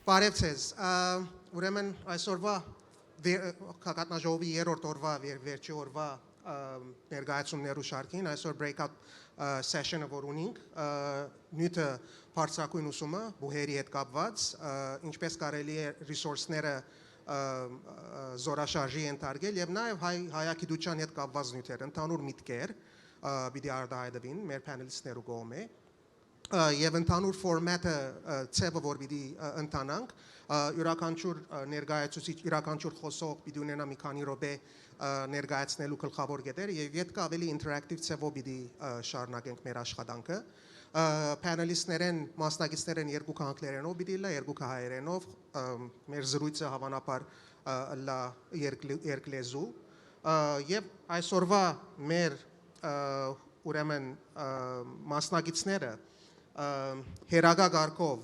Բարևձեզ, ուրեմն այսօրվա կակատնաժողովի երրորդ օրվա վերջի օրվա ներկայացումներու շարքին այսօր breakout session-ը որ ունենք նյութը բարձրակույն ուսումը բուհերի հետ կապված ինչպես կարելի է resource-ները զորաշարժի ենթարկել եւ նաեւ հայագիտության հետ կապված նյութեր ընդհանուր միտքեր պիտի արտահայտվին մեր panelist-ներու կողմէ եւ ընդհանուր ֆորմատը ցեվը որ պիտի ընթանանք յուրաքանչյուր ներկայացուցիչ յուրաքանչյուր խոսող պիտի ունենա մի քանի րոպե ներկայացնելու գլխավոր կետեր եւ յետք ավելի ինտերակտիվ ցեվով պիտի շարունակենք մեր աշխատանքը panelist-ներեն մասնակիցներեն երկու անգլերենով պիտի լա երկու հայերենով մեր զրույցը հավանաբար լա երկլեզու եւ այսօրվա մեր ուրեմն մասնակիցները Հերագա Գարկով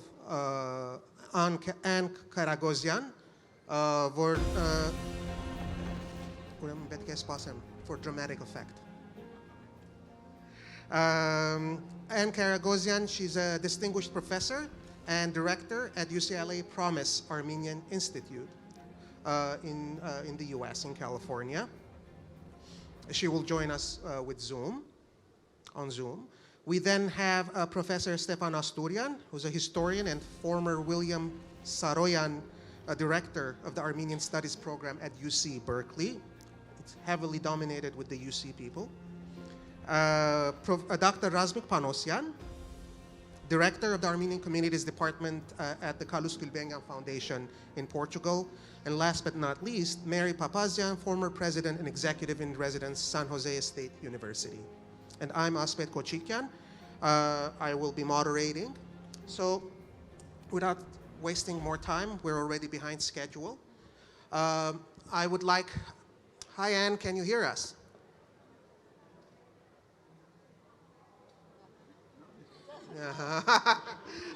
and Karagozian were for dramatic effect. Anne Karagozian, she's a distinguished professor and director at UCLA Promise Armenian Institute in the US, in California. She will join us on Zoom. We then have Professor Stephan Astourian, who's a historian and former William Saroyan director of the Armenian Studies program at UC Berkeley. It's heavily dominated with the UC people. Dr. Razmik Panossian, director of the Armenian Communities Department at the Calouste Gulbenkian Foundation in Portugal. And last but not least, Mary Papazian, former president and executive in residence, San Jose State University. And I'm Asbed Kotchikian. I will be moderating. So without wasting more time, we're already behind schedule. I would like, hi Anne, can you hear us?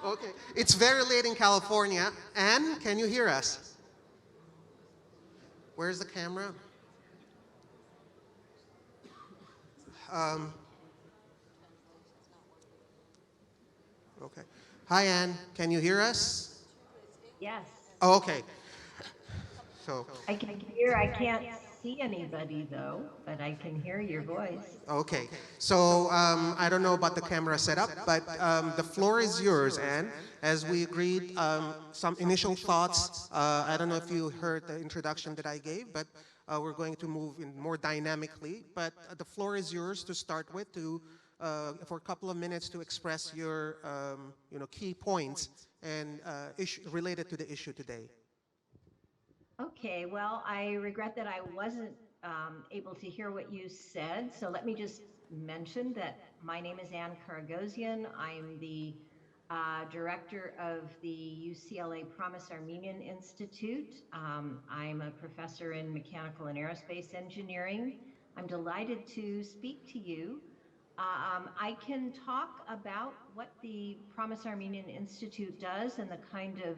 Okay, it's very late in California. Anne, can you hear us? Where's the camera? Okay. Hi, Anne. Can you hear us? Yes. Oh, okay. So I can hear. I can't see anybody though, but I can hear your voice. okay. So I don't know about the camera setup, but the floor is yours, Anne. As we agreed, some initial thoughts. I don't know if you heard the introduction that I gave, but we're going to move in more dynamically. But the floor is yours to start with, for a couple of minutes to express your key points and related to the issue today. Okay, well, I regret that I wasn't able to hear what you said. So let me just mention that my name is Anne Karagozian. I'm the director of the UCLA Promise Armenian Institute. I'm a professor in mechanical and aerospace engineering. I'm delighted to speak to you. I can talk about what the Promise Armenian Institute does and the kind of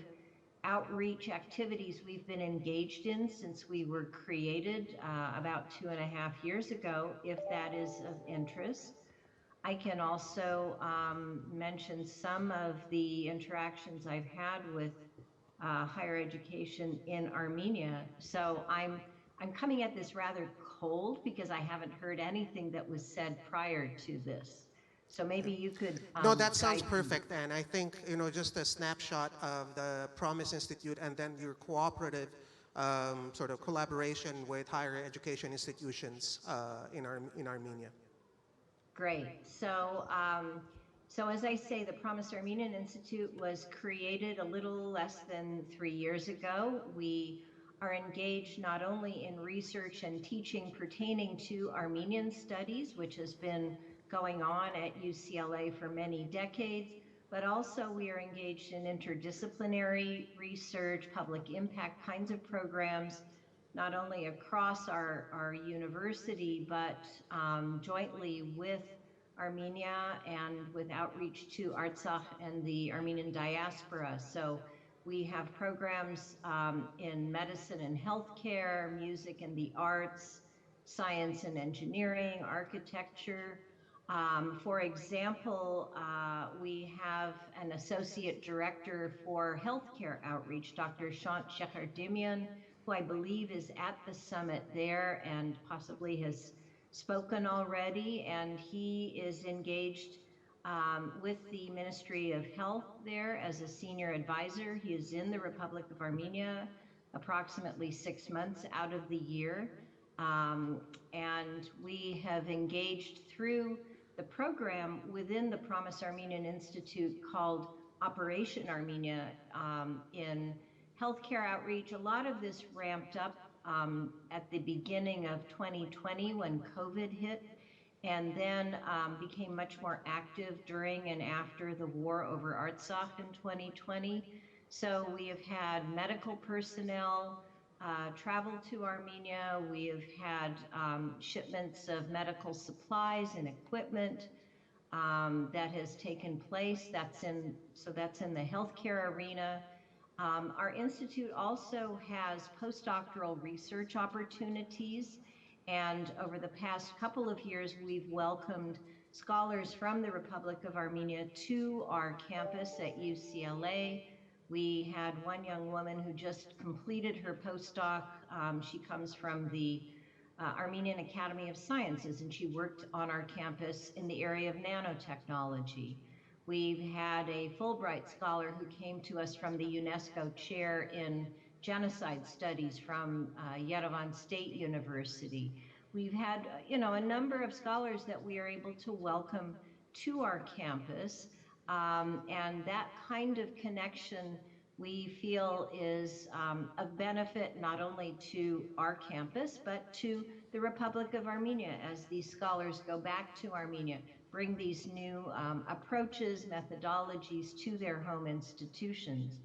outreach activities we've been engaged in since we were created about 2.5 years ago, if that is of interest. I can also mention some of the interactions I've had with higher education in Armenia. So I'm coming at this rather cold because I haven't heard anything that was said prior to this. So maybe you could No, that sounds perfect, Anne. I think, just a snapshot of the Promise Institute and then your cooperative sort of collaboration with higher education institutions in Armenia. Great. So, so as I say, the Promise Armenian Institute was created a little less than 3 years ago. We are engaged not only in research and teaching pertaining to Armenian studies, which has been going on at UCLA for many decades, but also we are engaged in interdisciplinary research, public impact kinds of programs, not only across our university, but jointly with Armenia and with outreach to Artsakh and the Armenian diaspora. So we have programs in medicine and healthcare, music and the arts, science and engineering, architecture. For example, we have have an associate director for healthcare outreach, Dr. Shant Shekardimian, who I believe is at the summit there and possibly has spoken already. And he is engaged with the Ministry of Health there as a senior advisor. He is in the Republic of Armenia approximately 6 months out of the year. And we have engaged through the program within the Promise Armenian Institute called Operation Armenia in healthcare outreach. A lot of this ramped up at the beginning of 2020 when COVID hit, and then became much more active during and after the war over Artsakh in 2020. So we have had medical personnel travel to Armenia. We have had shipments of medical supplies and equipment that has taken place. That's in the healthcare arena. Our institute also has postdoctoral research opportunities, and over the past couple of years, we've welcomed scholars from the Republic of Armenia to our campus at UCLA. We had one young woman who just completed her postdoc. She comes from the Armenian Academy of Sciences, and she worked on our campus in the area of nanotechnology. We've had a Fulbright scholar who came to us from the UNESCO chair in genocide studies from Yerevan State University. We've had, a number of scholars that we are able to welcome to our campus. And that kind of connection we feel is of benefit not only to our campus, but to the Republic of Armenia as these scholars go back to Armenia, bring these new approaches, methodologies to their home institutions.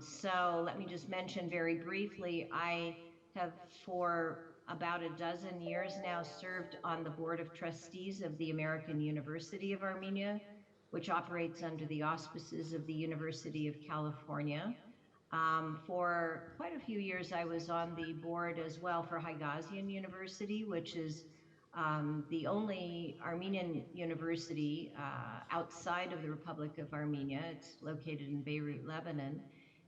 So let me just mention very briefly, I have for about a dozen years now served on the Board of Trustees of the American University of Armenia, which operates under the auspices of the University of California. For quite a few years, I was on the board as well for Karagozian University, which is the only Armenian university outside of the Republic of Armenia. It's located in Beirut, Lebanon.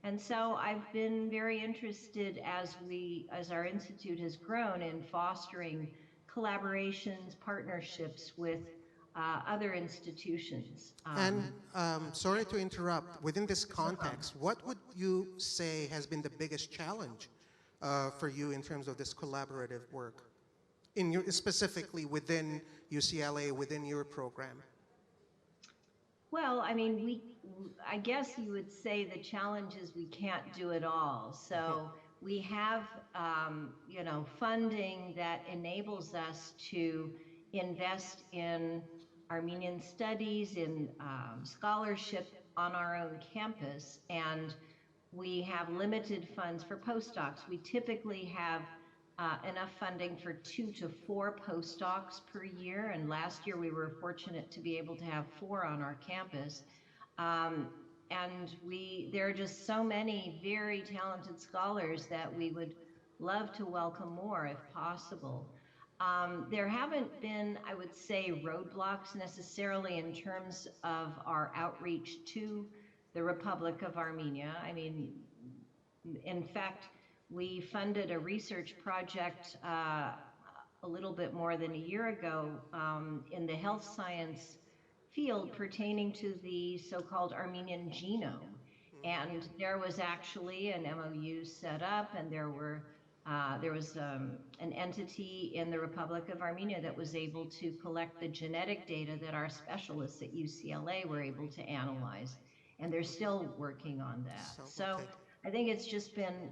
And so I've been very interested as our institute has grown in fostering collaborations, partnerships with other institutions. Sorry to interrupt, within this context, what would you say has been the biggest challenge for you in terms of this collaborative work, specifically within UCLA, within your program? Well, I mean, I guess you would say the challenge is we can't do it all. So we have, funding that enables us to invest in Armenian studies, in scholarship on our own campus, and we have limited funds for postdocs. We typically have enough funding for 2 to 4 postdocs per year, and last year we were fortunate to be able to have 4 on our campus. And there are just so many very talented scholars that we would love to welcome more if possible. There haven't been, I would say, roadblocks necessarily in terms of our outreach to the Republic of Armenia. I mean, in fact, we funded a research project a little bit more than a year ago in the health science field pertaining to the so-called Armenian genome. And there was actually an MOU set up, and there was an entity in the Republic of Armenia that was able to collect the genetic data that our specialists at UCLA were able to analyze. And they're still working on that. So I think it's just been,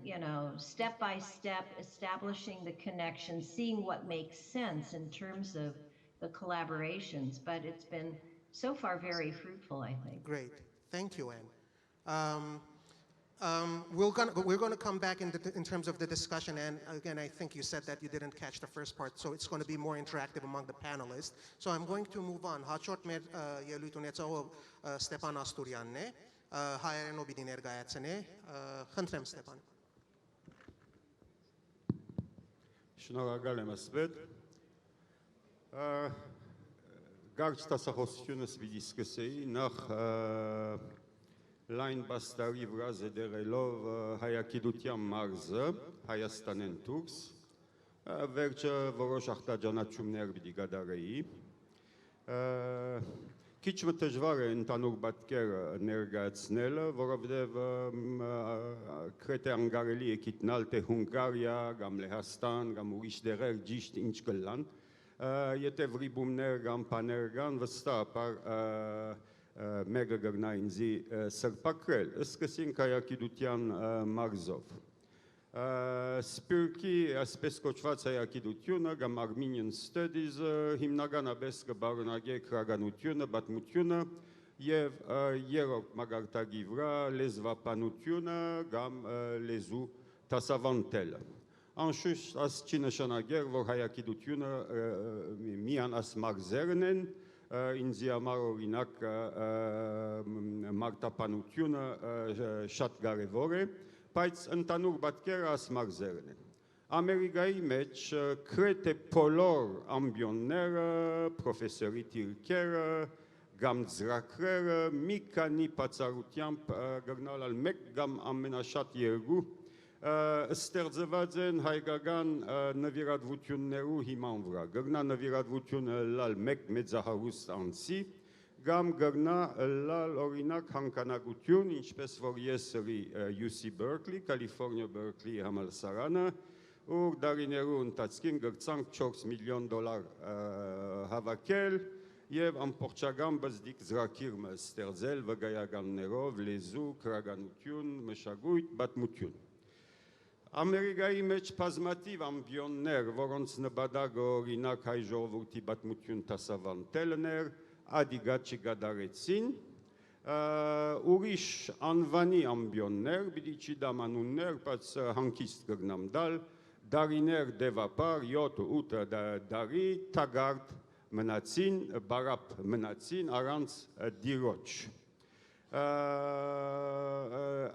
step by step, establishing the connection, seeing what makes sense in terms of the collaborations. But it's been so far very fruitful, I think. Great. Thank you, Anne. We're going to come back in terms of the discussion, and again, I think you said that you didn't catch the first part, so it's going to be more interactive among the panelists. So I'm going to move on. Հաջորդ մեր ելույթունեցողը Stephan Astourianն է, հայերենով պիտի ներկայացնի, խնդրեմ Stephan. Շնորհակալ եմ Asbed. Garç tasախոսությունը սպիտի սկսեի նախ լայն բաստարի վրա զեդեղելով հայագիտության մարզը Հայաստանեն դուրս վերջը որոշ ախտաջանաչումներ պիտի կատարեի քիչ դժվար է ընդհանուր պատկերը ներկայացնելը, որովհետև քրեթե անկարելի է գիտնալ թե Հունգարիա, կամ Լեհաստան, կամ ուրիշ տեղեր ճիշտ ինչ կլան, եթե վրիպումներ կամ բաներ կան, վստահաբար մեկը կգնա ինձի սրբակրել, սկսենք հայագիտության մարզով։ Սպիրկի ասպես կոչված հայագիտությունը կամ Armenian Studies-ը հիմնականապես կբարունակե քրագանությունը, պատմությունը եւ երրորդ մագարտակի վրա լեզվաբանությունը կամ լեզու դասավանդելը։ Անշուշտ այս չի նշանակեր, որ հայագիտությունը միան աս մարզերն են, ինձի համար օրինակ մարտապանությունը շատ կարևոր է, բայց ընդանուր պատկերը աս մարզերն են։ Ամերիկայի մեջ քրեթե բոլոր ամբիոնները, պրոֆեսորի դիրքերը, կամ ծրագրերը մի քանի բացառությամբ գտնալ մեկ կամ ամենաշատ երկու ստեղծված են հայկական նվիրատվություններու հիման վրա։ Գտնա նվիրատվությունը լալ մեկ մեծահարուստ անձի կամ գտնա լալ օրինակ հանքանակություն, ինչպես որ ես սրի UC Berkeley, California Berkeley համալսարանը, ուր դարիներու ընթացքին գրցանք $4 միլիոն հավաքել և ամբողջական բզդիկ ծրագիր ստեղծել վկայականներով, լեզու, քրագանություն, մշակույթ, պատմություն։ Ամերիկայի մեջ բազմաթիվ ամբիոններ, որոնց նպատակը օրինակ հայ ժողովրդի պատմություն դասավանդելն էր, ադիգատ չկատարեցին, ուրիշ անվանի ամբիոններ, պիտի չի դամանուններ, բայց հանգիստ կգնամ դալ, դարիներ դևապար, 7-8 դարի թագարդ մնացին, բարապ մնացին առանց դիրոջ։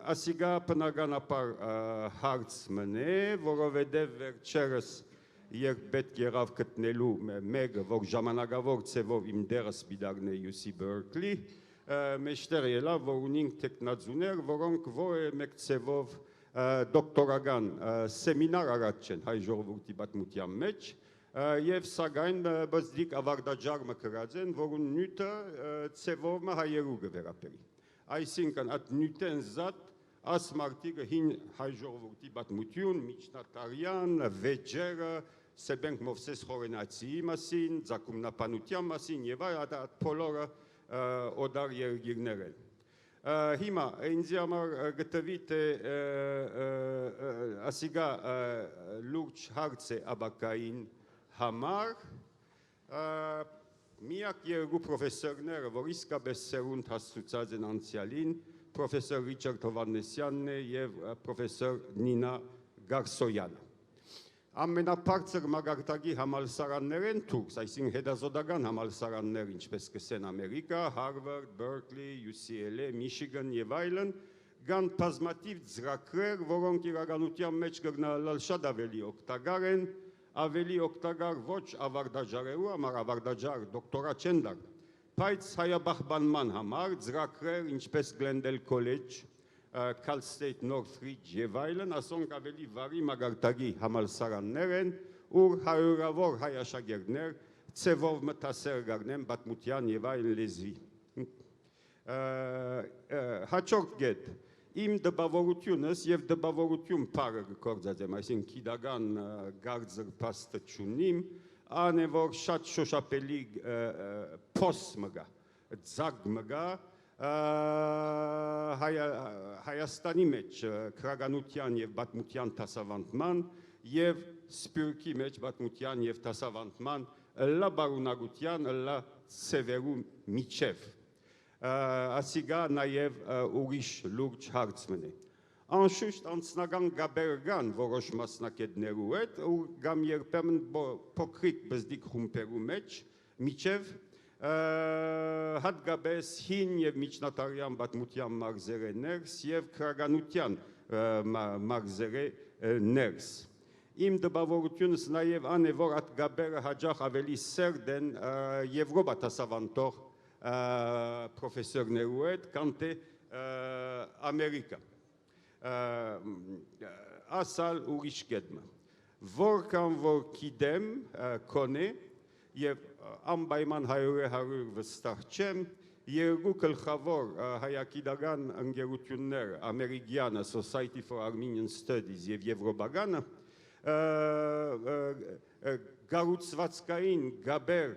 Ասիգա բնականաբար հարց մնե, որովհետև վերջերս երբ պետք եղավ գտնելու մեկը, որ ժամանակավոր ծևով իմ դերը սպիտակն է UC Berkeley, մեջտեղ ելավ, որ ունենք տեխնացուներ, որոնք մեկ ծևով դոկտորական սեմինար արած չեն հայ ժողովրդի պատմության մեջ, և սակայն բզդիկ ավարտաջար մկրած են, որուն նյութը ծևով հայերու կվերապերի։ Այսինքն, այդ նյութեն զատ աս մարտիկը հին հայ ժողովրդի պատմություն, միջնատարյան, վեճերը, Սեբենք Մովսես Խորենացիի մասին, ձակումնապանության մասին և այդ բոլորը օդար երգիրներ են։ Հիմա ինձի համար գտվի թե ասիգա լուրջ հարց է աբակային համար, միակ երկու պրոֆեսորները, որ իսկապես սերունդ հասցուցած են անցյալին, պրոֆեսոր Ռիչարդ Հովանեսյանն է և պրոֆեսոր Նինա Գարսոյանը։ Ամենաբարձր մագարտակի համալսարաններ են թուրքս, այսինքն հետազոտական համալսարաններ, ինչպես կսեն Ամերիկա, Harvard, Berkeley, UCLA, Michigan և այլն, կան բազմաթիվ ծրագրեր, որոնք իրականության մեջ կգնալալ շատ ավելի օգտակար են, ավելի օգտակար ոչ ավարտաջարելու համար, ավարտաջար դոկտորա չեն դար, բայց հայաբախբանման համար ծրագրեր, ինչպես Glendale College, Cal State Northridge և այլն, ասոնք ավելի վարի մագարտակի համալսարաններ են, ուր հարյուրավոր հայ աշակերտներ ծևով մտասեր գարնեն պատմության և այլ լեզվի։ Հաջորդ գետ, իմ դպավորությունս և դպավորություն պարը կործած եմ, այսինքն գիտական գարձր պաստը չունիմ, ան է, որ շատ շոշապելի պոս մգա, ձագ մգա, Հայաստանի մեջ քրագանության և պատմության դասավանդման և սպիրկի մեջ պատմության և դասավանդման լա բարունակության, լա սևերու միջև։ Ասիգա նաև ուրիշ լուրջ հարց մնե։ Անշուշտ անձնական գաբեր կան որոշ մասնակետներու հետ, ու կամ երբեմն փոքրիկ բզդիկ խումբերու մեջ միջև հատկապես հին և միջնատարյան պատմության մարզերը ներս և քրագանության մարզերը ներս։ Իմ դպավորությունս նաև ան է, որ այդ գաբերը հաջող ավելի սերտ են Եվրոպա դասավանդող պրոֆեսորներու հետ, քան թե Ամերիկա։ Ասալ ուրիշ կետմը։ Որքան որ գիտեմ, կոնե, եւ անպայման 100% վստահ չեմ, երկու գլխավոր հայագիտական ընկերություններ, ամերիկյանը Society for Armenian Studies եւ եվրոպականը, գառուցվածքային գաբեր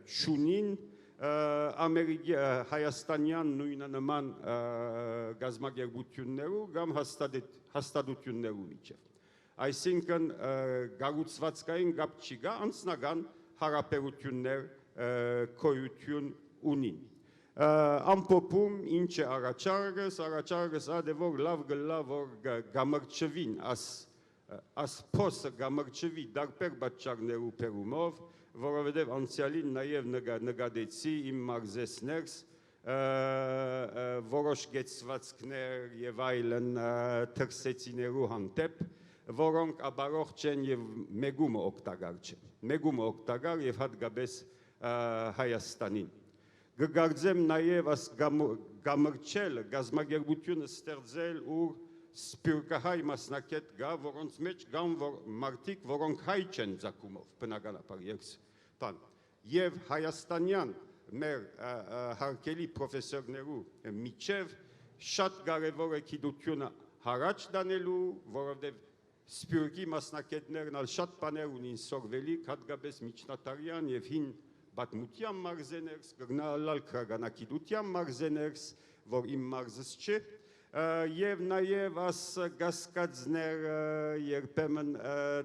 չունին հայաստանյան նույնանման գազագերբություններու կամ հաստատություններու միջև։ Այսինքն գառուցվածքային գապ չկա, անձնական հարաբերություններ գոյություն ունին։ Ամփոփում ինչ է առաջարկս ադե որ լավ գլա որ գամրջվին as փոսը գամրջվի դարբեր պատճառներու պերումով, որովհետև անցյալին նաև նկատեցի իմ մարզեսներս որոշ գեցվածքներ եւ այլն թրսեցիներու հանդեպ, որոնք աբարող չեն եւ մեգումը օգտակար չեն։ Մեգումը օգտակար եւ հատկապես Հայաստանին։ Գգարձեմ նաև աս գամրջել, գազմագերբությունը ստեղծել ու սպյուրկահայ մասնակետ գա, որոնց մեջ գան մարդիկ, որոնք հայ չեն ձակումով, բնականաբար երկսպան։ Եվ հայաստանյան մեր հարկելի պրոֆեսորներու միջև շատ կարևոր է գիտությունը հարաճ դանելու, որովհետև սպյուրկի մասնակետներն ալ շատ բաներ ունին սորվելիք, հատկապես միջնատարյան եւ հին պատմության մարզեներս, գնալալ քրագանակիտության մարզեներս, որ իմ մարզս չէ, եւ նաեւ աս գասկածներ երբեմն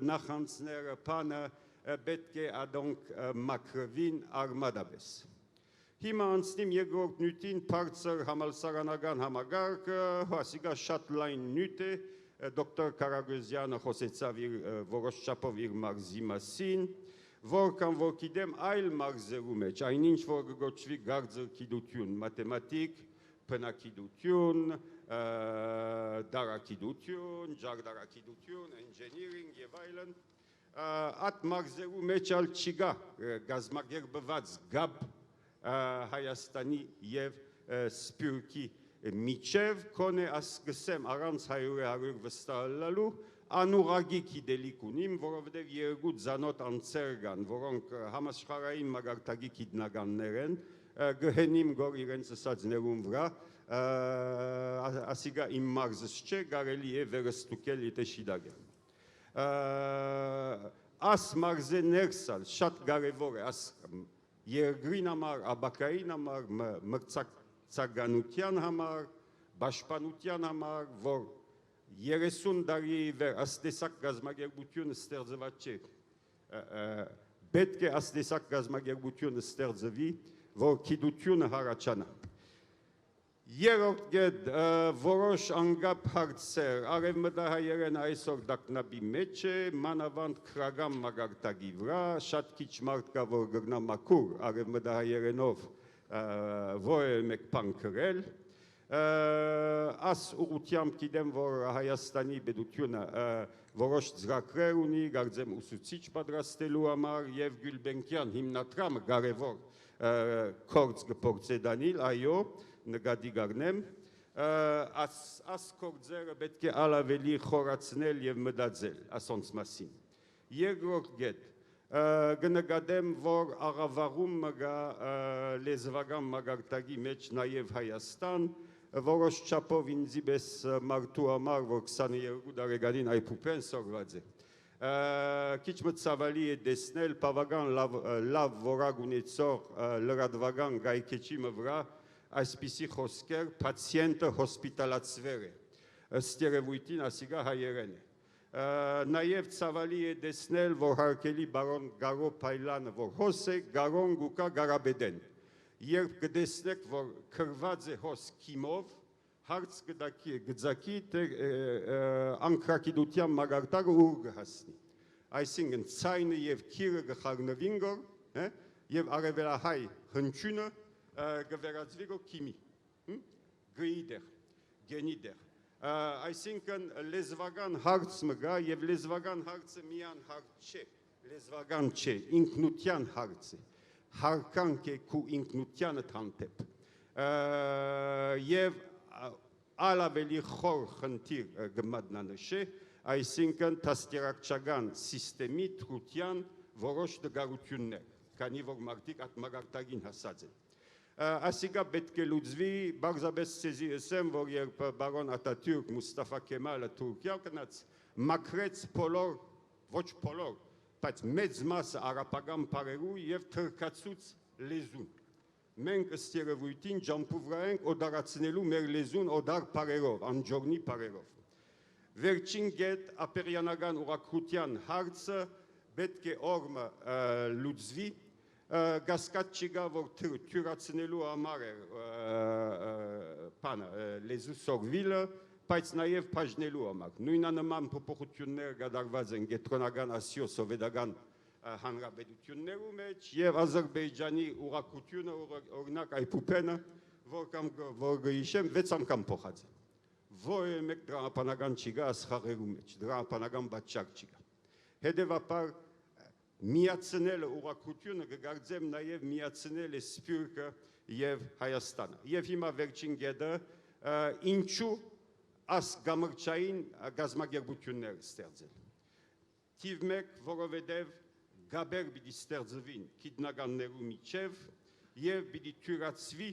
նախանցները բանը պետք է ադոնք մակրվին արմադաբես։ Հիմա անցնիմ երկրորդ նյութին բարձր համալսարանական համագարկը, հասիկա շատ լայն նյութ է, դոկտոր Karagozian-ը խոսեցավ իր որոշ չափով իր մարզի մասին, որքան որ գիտեմ այլ մարզերու մեջ, այնինչ որ գոչվի գարձր գիտություն, մաթեմատիկ, բնագիտություն, դարագիտություն, ջարդարագիտություն, engineering եւ այլն, այդ մարզերու մեջ ալ չկա գազմագերբված գապ Հայաստանի եւ Սփյուռքի միջև, կոնե ասկսեմ առանց 100% վստահելու անուղագի գիտելիք ունիմ, որովհետև երկու ծանոթ անձեր կան, որոնք համաշխարհային մագարտակի գիտնականներ են, գհենիմ գոր իրենց ասածներուն վրա, ասիկա իմ մարզս չէ, կարելի է վերստուկել իտե շիդագել։ Աս մարզեներսալ շատ կարևոր է, աս երկրին համար, աբակային համար, մրցակցականության համար, պաշտպանության համար, որ 30 տարի վեր աստեսակ գազմագերբությունը ստեղծված չէ, պետք է աստեսակ գազմագերբությունը ստեղծվի, որ գիտությունը հարաճանա։ Երրորդ կետ որոշ անգապ հարցեր, արևմտահայերեն այսօր դակնապի մեջ է, մանավանդ քրական մագարտակի վրա, շատ քիչ մարդ կա, որ գրնա մաքուր արևմտահայերենով որևէ մեկ բան գրել, Աս ուղությամբ գիտեմ, որ Հայաստանի պետությունը որոշ ծրագրեր ունի, կարծեմ ուսուցիչ պատրաստելու համար եւ Գուլբենկյան հիմնադրամը կարևոր կորձ կփորձե դանել, այո, նկատի կառնեմ, աս կորձերը պետք է ավելի խորացնել եւ մտածել ասոնց մասին։ Երկրորդ կետ կնկատեմ, որ աղավաղում մգա լեզվական մագարտակի մեջ նաեւ Հայաստան, որոշ չափով ինձի պես մարդու համար, որ 22 տարեկանին այփուպեն սորված է։ Քիչ մտցավալի է տեսնել բավական լավ որակ ունեցող լրատվական գայքեչի վրա այսպիսի խոսքեր «Պացիենտը հոսպիտալացվեր է», ըստ երևույթին ասիկա հայերեն է։ Նաև ցավալի է տեսնել, որ հարկելի բարոն Գարո Փայլանը, որ հոս է, Գարոն գուկա Գարաբեդեն։ Երբ կտեսնեք, որ քրված է հոս քիմով, հարց գծակի անկրակիդության մագարտակը ուր կհասնի։ Այսինքն ցայնը եւ քիրը կխառնվին գոր, եւ արևելահայ հնչյունը կվերածվի գոր քիմի, գրի դեր, գենի դեր։ Այսինքն լեզվական հարցը գա եւ լեզվական հարցը միան հարց չէ, լեզվական չէ, ինքնության հարց է, հարկանք է քու ինքնությանը հանդեպ եւ ալավելի խոր խնդիր գմատնանշե, այսինքն դաստիարակչական սիստեմի թրության որոշ դգարություններ, քանի որ մարդիկ այդ մագարտագին հասած են։ Ասիկա պետք է լուծվի, բարձրապես ցեզի ասեմ, որ երբ բարոն Ատատյուրք Մուստաֆա Քեմալը Թուրքիա կնաց, մաքրեց բոլոր, ոչ բոլոր, բայց մեծ մասը արաբական բարերու եւ թրքացուց լեզուն։ Մենք ըստ երևույթին ջամփուվրա ենք օդարացնելու մեր լեզուն օդար բարերով, անջորնի բարերով։ Վերջին գետ ապերյանական ուղղակրության հարցը պետք է օրմը լուծվի, գասկած չկա, որ թյուրացնելու համար է լեզու սորվիլը, բայց նաև բաժնելու համար։ Նույնանման փոփոխություններ կատարված են Կենտրոնական Ասիա սովետական հանրապետություններու մեջ եւ Ադրբեջանի ուղղակությունը, օրինակ Այփուփենը, որ գիշեմ 6 անգամ փոխած է։ Որը մեկ դրամապանական չկա ասխաղերու մեջ, դրամապանական բաժակ չկա։ Հետևաբար միացնելը ուղղակությունը կգարձեմ նաև միացնել է Սփյուռքը եւ Հայաստանը։ Եվ հիմա վերջին գետը ինչու ասգամրջային գազագերբություններ ստեղծել։ Թիվ 1, որովհետեւ գաբեր պիտի ստեղծվին գիտնականներու միջև եւ պիտի թյուրացվի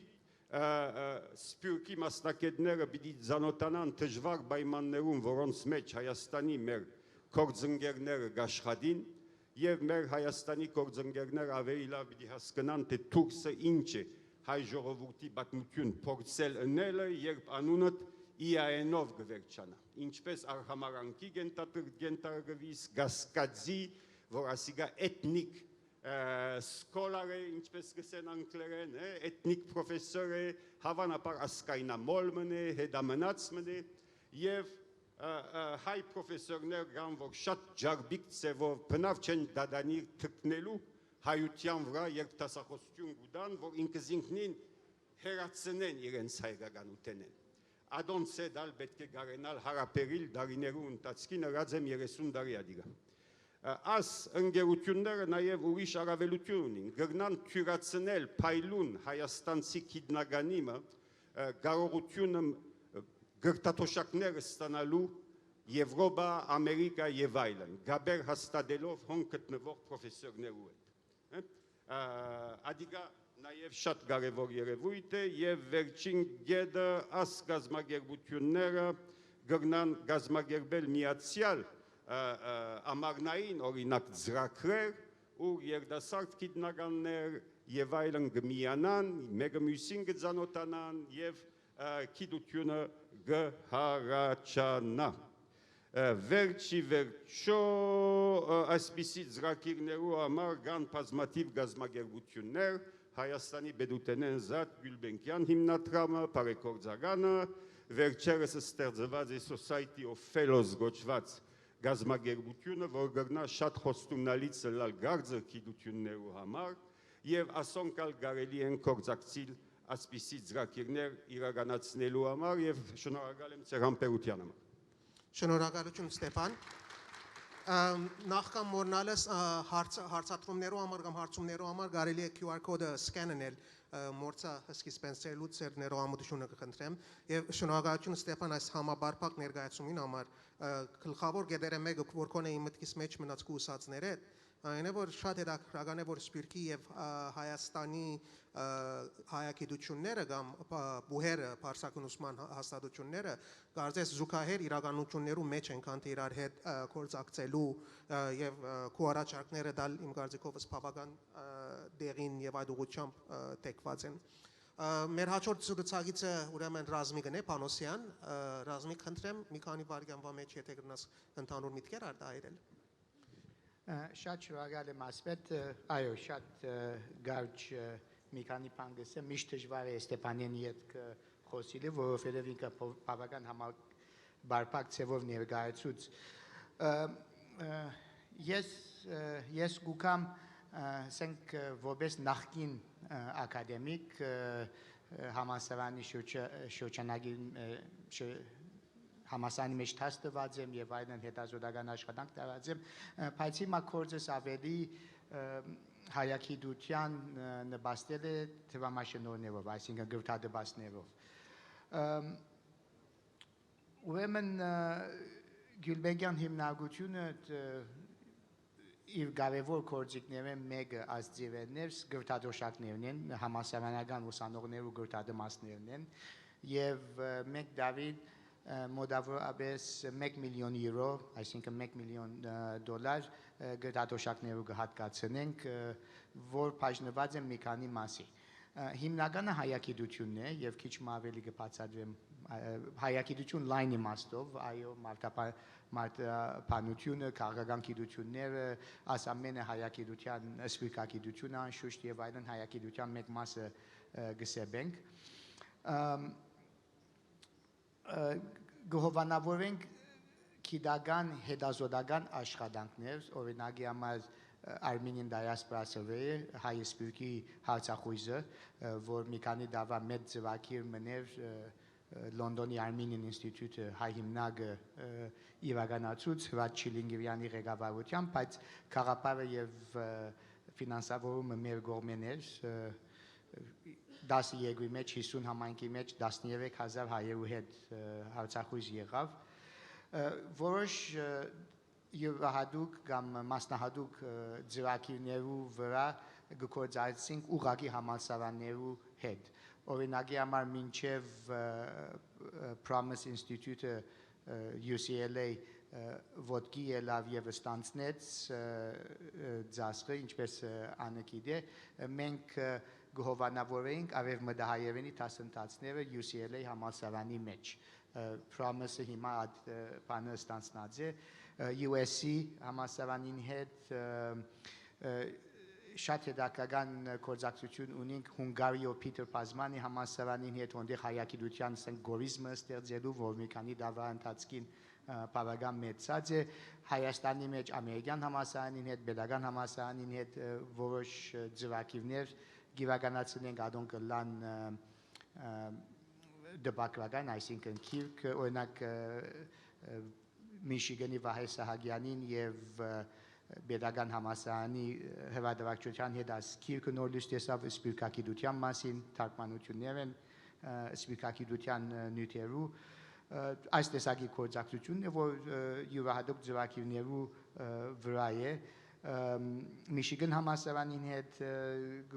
Սփյուռքի մասնակիցները պիտի ցանոթանան դժվար պայմաններում, որոնց մեջ Հայաստանի մեր գործընկերները աշխատին եւ մեր Հայաստանի գործընկերները ավելի լավ պիտի հասկանան թե Թուրքսը ինչ է հայ ժողովրդի պատմություն փորձել ընելը, երբ անունը իայենով գվերջանա, ինչպես արհամարանքի գենտարգվիս Գասկադզի, որ ասիգա էթնիկ սկոլար է, ինչպես կսեն անգլերեն, էթնիկ պրոֆեսոր է, հավանաբար ասկայնամոլմն է, հետամնացմն է եւ հայ պրոֆեսորներ կան, որ շատ ջարբիկ ծևով բնավ չեն դադանիր թքնելու հայության վրա, երբ դասախոսություն կուտան, որ ինքզինքնին հերացնեն իրենց հայկականութենեն։ Ադոնց է դալ պետք է գարենալ հարապերիլ դարիներու ընթացքին, ըրած եմ 30 տարի ադիգա։ Աս ընկերությունները նաև ուրիշ առավելություն ունին, գգնան թյուրացնել փայլուն հայաստանցի գիտնականիմը կարողությունը գրտաթոշակները ստանալու Եվրոպա, Ամերիկա եւ այլն, գաբեր հաստատելով հոն գտնվող պրոֆեսորներու հետ։ Ադիգա նաև շատ կարևոր երևույթ է եւ վերջին գեդը աս գազագերբությունները գգնան գազագերբել միացյալ ամառնային օրինակ ծրագրեր ու երդասարդ գիտնականներ եւ այլն գմիանան, մեկը մյուսին կծանոթանան եւ գիտությունը գհարաչանա։ Վերջի վերջո այսպիսի ծրագիրներու համար կան բազմաթիվ գազագերբություններ, Հայաստանի Պետութենեն զատ Գուլբենկյան հիմնադրամը, Բարեգործականը, վերջերս ստեղծված է Society of Fellows գոչված գազագերբությունը, որ կգնա շատ խոստումնալից լալ գարձը գիտություններու համար եւ ասոնկալ կարելի են կորձակցիլ ասպիսի ծրագիրներ իրականացնելու համար եւ շնորհակալ եմ ձեր համբերության համար։ Շնորհակալություն Ստեփան։ Նախքան մոռանալս հարցադրումներու համար կամ հարցումներու համար կարելի է QR կոդը սկանել մորցա հսկի սպենսերլուց ձեր ներողամտությունը կխնդրեմ եւ շնորհակալություն Ստեփան այս համաբարփակ ներկայացումին համար գլխավոր գեդերը մեկը որ կոնե իմ մտքից մեջ մնաց կուսածները այն է որ շատ հետաքրքրական է որ Սփյուռքի եւ Հայաստանի հայագիտությունները կամ բուհերը փարսակնուսման հաստատությունները կարծես զուգահեռ իրականություններու մեջ են քան թե իրար հետ կորցակցելու եւ քո առաջարկները դալ իմ կարծիքովս բավական դեղին եւ այդ ուղղությամբ տեկված են մեր հաջորդ զրուցակիցը ուրեմն Razmikն է Panossian Razmik խնդրեմ մի քանի վարքյանվա մեջ եթե գտնաս ընդհանուր միտքեր արտահայտել Շատ շնորհակալ եմ Asbed, այո, շատ գարջ մի քանի բան գսեմ, միշտ դժվար է Ստեփանյանի հետ խոսիլը, որովհետև ինքը բավական բարփակ ծևով ներկայացուց։ Ես գուկամ ասենք որպես նախկին ակադեմիկ համալսարանի շրջանագին համասարանի մեջ թաստված եմ եւ այլն հետազոտական աշխատանք տարած եմ, բայց հիմա կորձս ավելի հայագիտության նպաստել է թվամաշնորհներով, այսինքն գրթադպաստներով։ Ուրեմն Գյուլբենկյան հիմնարկությունը իր կարևոր գործիքներն մեկը ազդիվերներ, գրթադոշակներն են, համասարանական ուսանողներու գրթադմասներն են, եւ մեկ Դավիթ մոտավորապես 1 միլիոն եվրո, այսինքն 1 միլիոն դոլար գրթադոշակներու կհատկացնենք, որ բաժնված են մի քանի մասի։ Հիմնականը հայագիտությունն է եւ քիչ ավելի կբացատրեմ հայագիտություն լայն իմաստով, այո, մարդապանությունը, քաղաքական գիտությունները, ասամենը հայագիտության սպիրկագիտությունը անշուշտ եւ այլն հայագիտության մեկ մասը գսեբենք։ Գովանավորենք գիտական հետազոտական աշխատանքներ, օրինակի համար Armenian diaspora survey, հայ սպիրկի հարցախույզը, որ մի քանի դավա մեծ ձևակիր մներ Լոնդոնի Armenian Institute հայ հիմնարկը իրականացուց Հրաչ Չիլինգիրյանի ղեկավարությամբ, բայց խաղապարը եւ ֆինանսավորումը մեր կողմեն էր, 10 երկրի մեջ, 50 համայնքի մեջ 13,000 հայերու հետ հարցախույզ եղավ, որոշ յուրահատուկ կամ մասնահատուկ ձեռակիրներու վրա գործածենք ուղղակի համալսարաններու հետ։ Օրինակի համար մինչև Promise Institute UCLA ոտքի ելավ եւ ստանցնեց ձասկը, ինչպես անեկիդ է, մենք գովանավորենք արևմտահայերենի դասընթացները UCLA համալսարանի մեջ։ Promise-ը հիմա բանը ստանցնած է, USC համալսարանին հետ շատ հետաքրքրական գործակցություն ունենք Հունգարիո Պիտեր Պազմանի համալսարանին հետ, որտեղ հայագիտության գորիզմը ստեղծելու, որ մի քանի դարվա ընթացքին բավական մեծած է, Հայաստանի մեջ ամերիկյան համալսարանին հետ, բելգիական համալսարանին հետ որոշ ձեռակիրներ գիրականացնենք, ադոնք լան դպակրական, այսինքն քիրք, օրինակ Միշիգանի Վահե Սահակյանին եւ Բեդական համալսարանի հրատարակչության հետ քիրքը նոր լույս տեսավ սպիրկագիտության մասին, թարգմանություններ են սպիրկագիտության նյութերու, այս տեսակի գործակցությունն է, որ յուրահատուկ ձեռակիրներու վրա է, Միշիգան համալսարանին հետ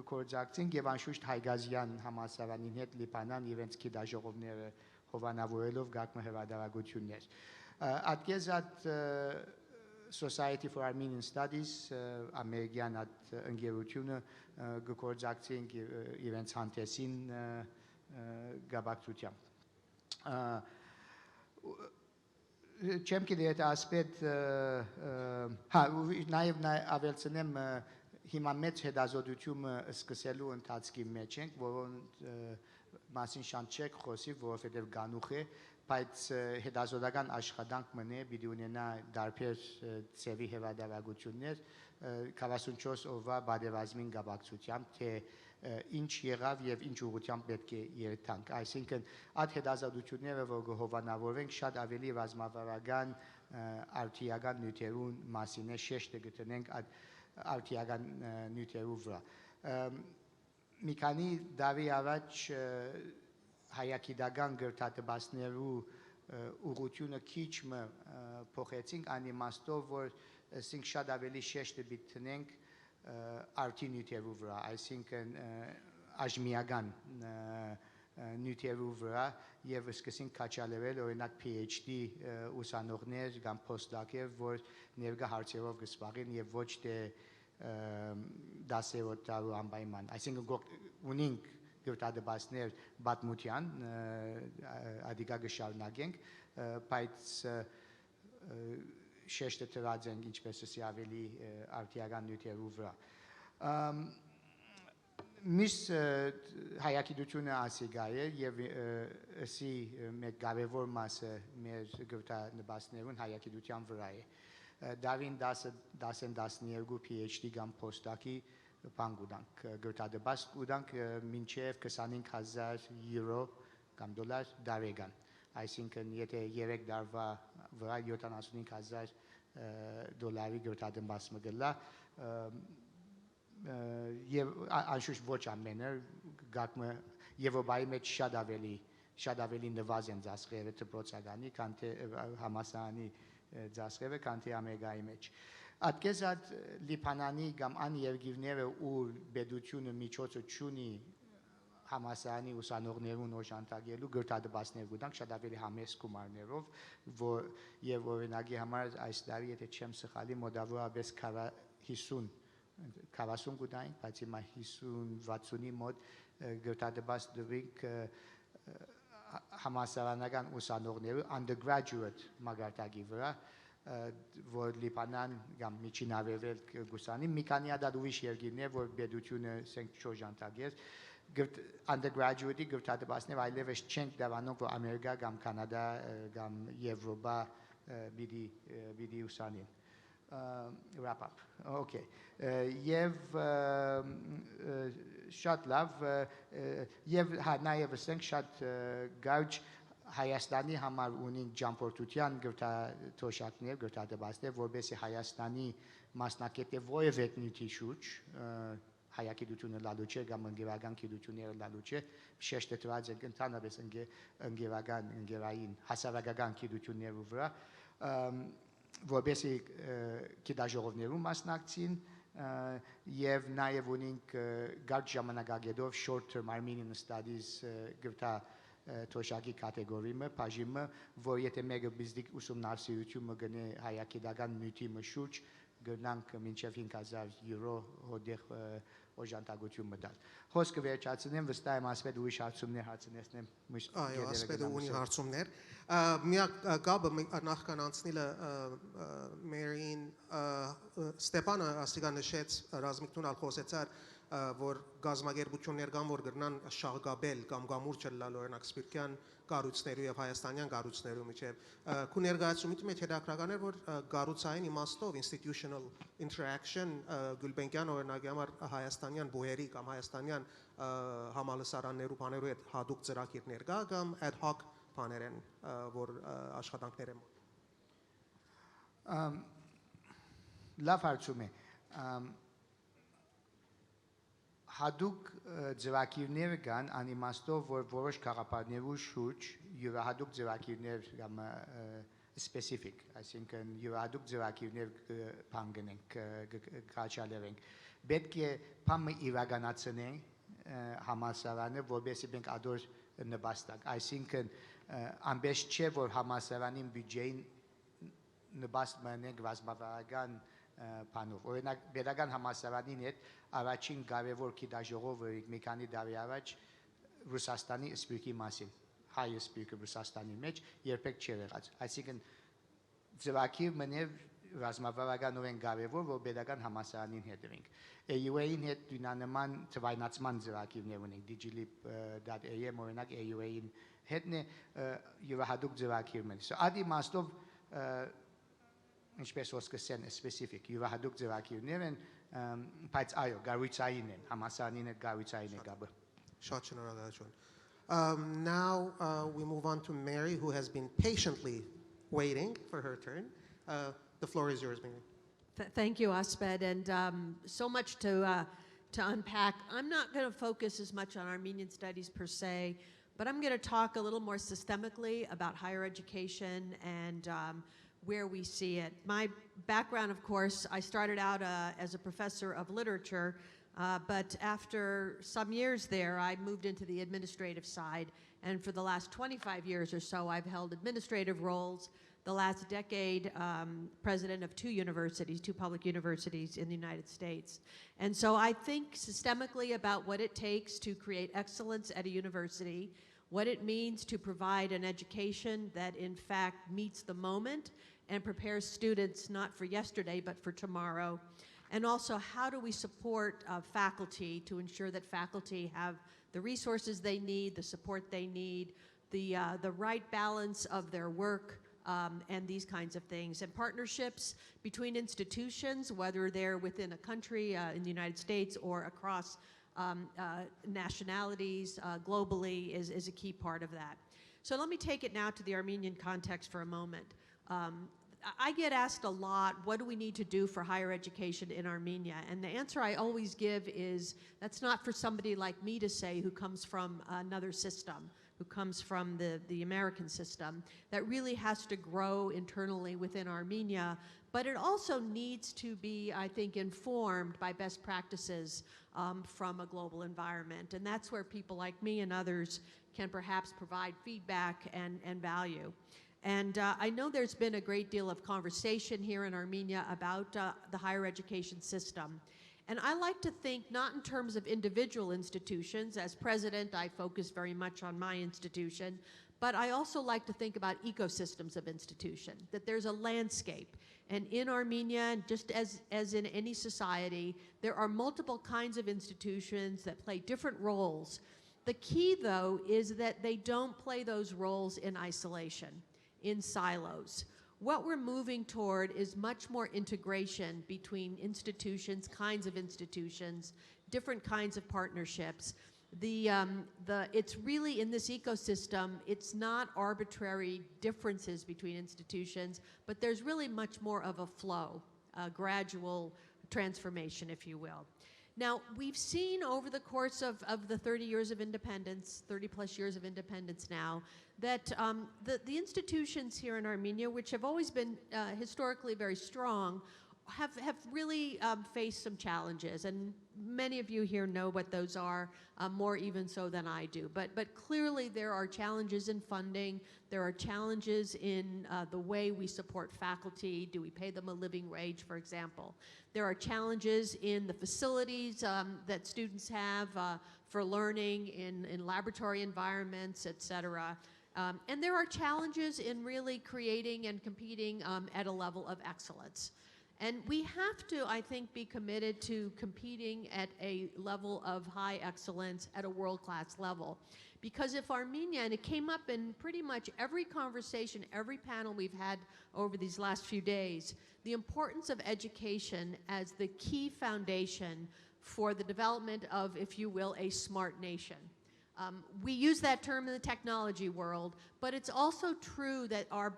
գործակցենք եւ անշուշտ Հայգազյան համալսարանին հետ Լիբանան իրենց գիտաժողովները հովանավորելով գակմը հրատարակություններ։ Ատկեզատ Society for Armenian Studies, ամերիկյան ընկերությունը գործակցենք իրենց հանդեսին գաբակցությամբ։ Չեմ գիտի այդ ասպետ, նաև ավելցնեմ հիմա մեծ հետազոտությունը սկսելու ընթացքի մեջ ենք, որոնց մասին շատ չեք խոսի, որովհետև գանուխ է, բայց հետազոտական աշխատանք մնե պիտի ունենա դարբեր ծևի հրատարակություններ 44 օրվա պատերազմին կապակցությամբ, թե ինչ եղավ եւ ինչ ուղղությամբ պետք է երթանք, այսինքն այդ հետազոտությունները, որ կհովանավորենք, շատ ավելի ռազմավարական արդիական նյութերու մասին է, շեշտը գտնենք այդ արդիական նյութերու վրա։ Մի քանի դարի առաջ հայագիտական գրթադպաստներու ուղղությունը քիչ փոխեցինք այն իմաստով, որ ասենք շատ ավելի շեշտը բիտնենք արդի նյութերու վրա, այսինքն աժմիական նյութերու վրա եւ սկսենք քաչալերել օրինակ PhD ուսանողներ կամ postdoc-եր, որ ներկա հարցերով կսպարեն եւ ոչ թե դասերով տարու անպայման, այսինքն ունենք գրթադպաստներ պատմության, ադիկա կշարունակենք, բայց շեշտը տրած ենք ինչպես ասի ավելի արդիական նյութերու վրա։ Միս հայագիտությունը ասիգա է եւ ասի մեկ կարևոր մասը մեր գրթադպաստներուն հայագիտության վրա է։ Դավին 10-12 PhD կամ postdoc-ի բան կուտանք, գրթադպաստ կուտանք մինչև 25,000 եվրո կամ դոլար դարեկան։ այսինքն եթե 3 տարվա վրա 75,000 դոլարի գտադմբասը գլա եւ անշուշտ ոչ ամենը գակմը Եվրոպայի մեջ շատ ավելի նվազեն ծախսերը դպրոցականի, քան թե համալսարանի ծախսերը, քան թե Ամերիկայի մեջ։ Ատկեզատ Լիբանանի կամ ան երկիրները ու բեդությունը միջոցը չունի համալսարանի ուսանողներուն օժանդակելու գրտադպասներ գտանք շատ ավելի համեստ գումարներով, եւ օրինակի համար այս տարի եթե չեմ սխալի մոտավորապես 40 գտանք, բայց հիմա 50-60-ի մոտ գրտադպաս դվինք համալսարանական ուսանողներու undergraduate մագարտակի վրա, որ Լիբանան կամ միջին արևելք գուսանի, մի քանի հատ ուրիշ երկիրներ, որ բեդությունը սենք չօժանդակեր, undergraduate-ի գրտադպասներ այլևս չենք դավանում, որ Ամերիկա կամ Կանադա կամ Եվրոպա բիդի ուսանին։ Wrap up. Okay. Եվ շատ լավ եւ նաեւ ասենք շատ գարջ Հայաստանի համար ունին ճամփորդության գրթաթոշակներ, գրթադպասներ, որովհետեւ Հայաստանի մասնակետը որևէ նյութի շուրջ հայագիտությունը լալու չէ կամ ընկերական գիտությունները լալու չէ, շեշտված է ընդհանրապես ընկերային հասարակական գիտություններու վրա, որովհետեւ գիտաժողովներում մասնակցին եւ նաեւ ունենք գարջ ժամանակագետով short term Armenian studies գրթա թոշակի կատեգորիը, բաժինը, որ եթե մեկը բիզնիկ ուսումնասիրությունը գնե հայագիտական նյութի մշուջ, գնանք մինչև 5,000 եվրո հոդեղ օժանդակություն մտալ։ Խոսքը վերջացնեմ, վստահ եմ Ասբեդ ուրիշ հարցումներ հարցնեսնեմ։ Այո, Ասբեդը ունի հարցումներ։ Միակ գաբը նախքան անցնելը Մերին Ստեփանը ասիկա նշեց Ռազմիկտուն ալխոսեցար որ գազագերբություններ կան որ գրնան շաղգաբել կամ գամուր չլալ օրինակ Սպիրկյան կառույցներու եւ հայաստանյան կառույցներու միջեւ քու ներկայացումից մեջ հետաքրական էր որ կառուցային իմաստով institutional interaction Gulbenkian օրինակի համար հայաստանյան բուհերի կամ հայաստանյան համալսարաններու բաներու հետ հadoop ծրագիրներ կա կամ ad hoc բաներ են որ աշխատանքներ են լավ հարցում է հadoop ծրագիրներ կան անիմաստով որ որոշ քաղաքներու շուրջ յուրահատուկ ծրագիրներ կամ specific այսինքն յուրահատուկ ծրագիրներ բանգնենք կաչալերենք պետք է բամը իրականացնենք համալսարանը որովհետեւ մենք ադոր նպաստակ այսինքն ամբես չէ որ համալսարանին բյուջեին նպաստ մնենք ռազմավարական բանով օրինակ pedagogan համալսարանին հետ առաջին կարևոր գիտաժողովը մի քանի տարի առաջ Ռուսաստանի սպիրկի մասին հայ սպիրկը Ռուսաստանի մեջ երբեք չի եղած այսինքն ծրագիր մնև ռազմավարականորեն կարևոր որ pedagogan համալսարանին հետ ենք AUA-ին հետ դինանման թվայնացման ծրագիրներ ունենք digilib.am օրինակ AUA-ին հետն է յուրահատուկ ծրագիր մեն ադի մաստով ինչպես ոսկսեն specific յուրահատուկ ծրագիրներ են բայց այո գարույցային են համալսարանին հետ գարույցային է գաբը Շատ շնորհակալություն Now we move on to Mary who has been patiently waiting for her turn the floor is yours Mary Thank you, Asbed, and so much to unpack. I'm not going to focus as much on Armenian studies per se, but I'm going to talk a little more systemically about higher education and where we see it. My background, of course, I started out as a professor of literature, but after some years there, I moved into the administrative side, and for the last 25 years or so, I've held administrative roles. The last decade, president of two public universities in the United States. And so I think systemically about what it takes to create excellence at a university, what it means to provide an education that in fact meets the moment and prepares students not for yesterday but for tomorrow. And also how do we support faculty to ensure that faculty have the resources they need, the support they need, the right balance of their work, and these kinds of things. And partnerships between institutions, whether they're within a country in the United States or across nationalities globally is a key part of that. So let me take it now to the Armenian context for a moment. I get asked a lot, what do we need to do for higher education in Armenia? And the answer I always give is, that's not for somebody like me to say who comes from another system, who comes from the American system. That really has to grow internally within Armenia, but it also needs to be, I think, informed by best practices from a global environment. And that's where people like me and others can perhaps provide feedback and value. And I know there's been a great deal of conversation here in Armenia about the higher education system. And I like to think not in terms of individual institutions. As president, I focus very much on my institution. But I also like to think about ecosystems of institution, that there's a landscape. And in Armenia, just as in any society, there are multiple kinds of institutions that play different roles. The key, though, is that they don't play those roles in isolation, in silos. What we're moving toward is much more integration between institutions, kinds of institutions, different kinds of partnerships. It's really in this ecosystem, it's not arbitrary differences between institutions, but there's really much more of a flow, a gradual transformation, if you will. Now, we've seen over the course of the 30 years of independence, 30 plus years of independence now, that the institutions here in Armenia, which have always been historically very strong, have really faced some challenges. And many of you here know what those are, more even so than I do. But clearly there are challenges in funding. There are challenges in the way we support faculty. Do we pay them a living wage, for example? There are challenges in the facilities that students have for learning in laboratory environments, et cetera. And there are challenges in really creating and competing at a level of excellence. And we have to, I think, be committed to competing at a level of high excellence at a world-class level. Because if Armenia, and it came up in pretty much every conversation, every panel we've had over these last few days, the importance of education as the key foundation for the development of, if you will, a smart nation. We use that term in the technology world, but it's also true that our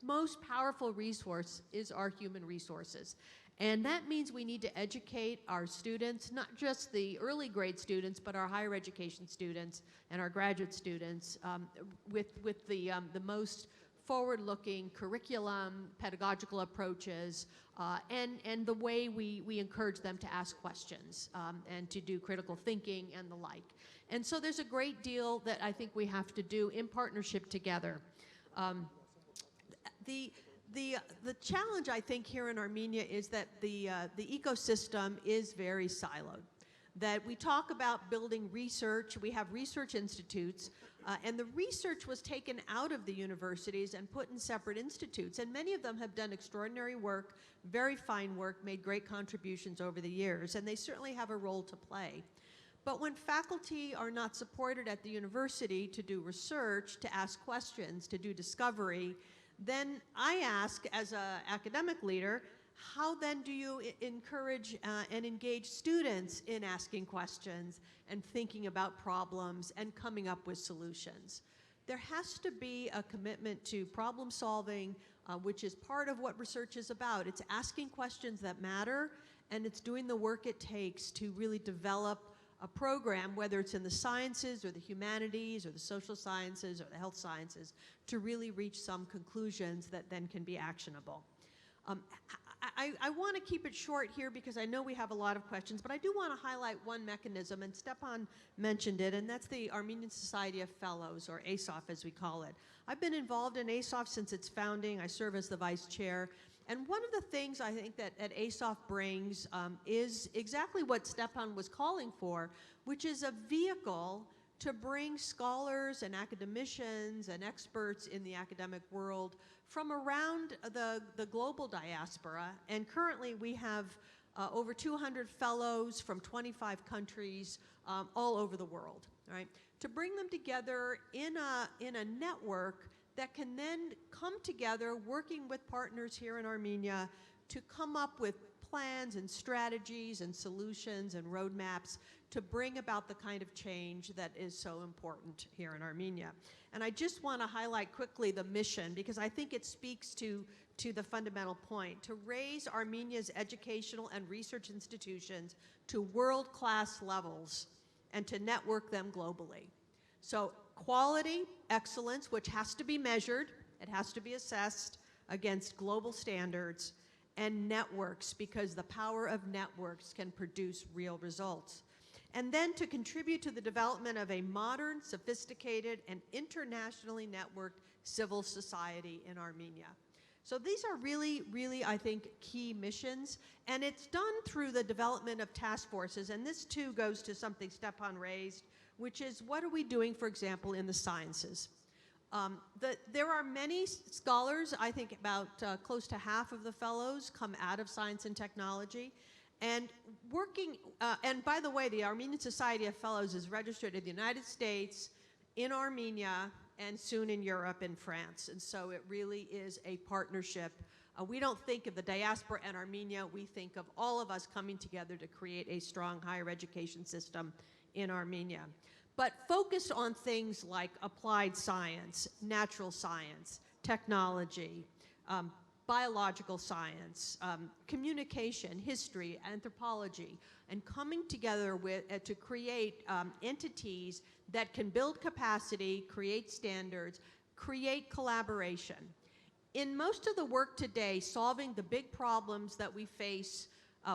most powerful resource is our human resources. And that means we need to educate our students, not just the early grade students, but our higher education students and our graduate students with the most forward-looking curriculum, pedagogical approaches, and the way we encourage them to ask questions and to do critical thinking and the like. And so there's a great deal that I think we have to do in partnership together. The challenge, I think, here in Armenia is that the ecosystem is very siloed. That we talk about building research, we have research institutes, and the research was taken out of the universities and put in separate institutes, and many of them have done extraordinary work, very fine work, made great contributions over the years, and they certainly have a role to play. But when faculty are not supported at the university to do research, to ask questions, to do discovery, then I ask, as an academic leader, how then do you encourage and engage students in asking questions and thinking about problems and coming up with solutions? There has to be a commitment to problem solving, which is part of what research is about. It's asking questions that matter, and it's doing the work it takes to really develop a program, whether it's in the sciences or the humanities or the social sciences or the health sciences, to really reach some conclusions that then can be actionable. I want to keep it short here because I know we have a lot of questions, but I do want to highlight one mechanism, and Stephan mentioned it, and that's the Armenian Society of Fellows, or ASOF as we call it. I've been involved in ASOF since its founding. I serve as the vice chair. And one of the things I think that ASOF brings is exactly what Stephan was calling for, which is a vehicle to bring scholars and academicians and experts in the academic world from around the global diaspora. And currently we have over 200 fellows from 25 countries all over the world, right? To bring them together in a network that can then come together working with partners here in Armenia to come up with plans and strategies and solutions and roadmaps to bring about the kind of change that is so important here in Armenia. And I just want to highlight quickly the mission, because I think it speaks to the fundamental point: to raise Armenia's educational and research institutions to world-class levels and to network them globally. So quality, excellence, which has to be measured, it has to be assessed against global standards, and networks, because the power of networks can produce real results. And then to contribute to the development of a modern, sophisticated, and internationally networked civil society in Armenia. So these are really, really, I think, key missions, and it's done through the development of task forces, and this too goes to something Stephan raised, which is what are we doing, for example, in the sciences? There are many scholars, I think about close to half of the fellows come out of science and technology, and working, and by the way, the Armenian Society of Fellows is registered in the United States, in Armenia, and soon in Europe and France. And so it really is a partnership. We don't think of the diaspora and Armenia, we think of all of us coming together to create a strong higher education system in Armenia. But focused on things like applied science, natural science, technology, biological science, communication, history, anthropology, and coming together with, to create entities that can build capacity, create standards, create collaboration. In most of the work today, solving the big problems that we face,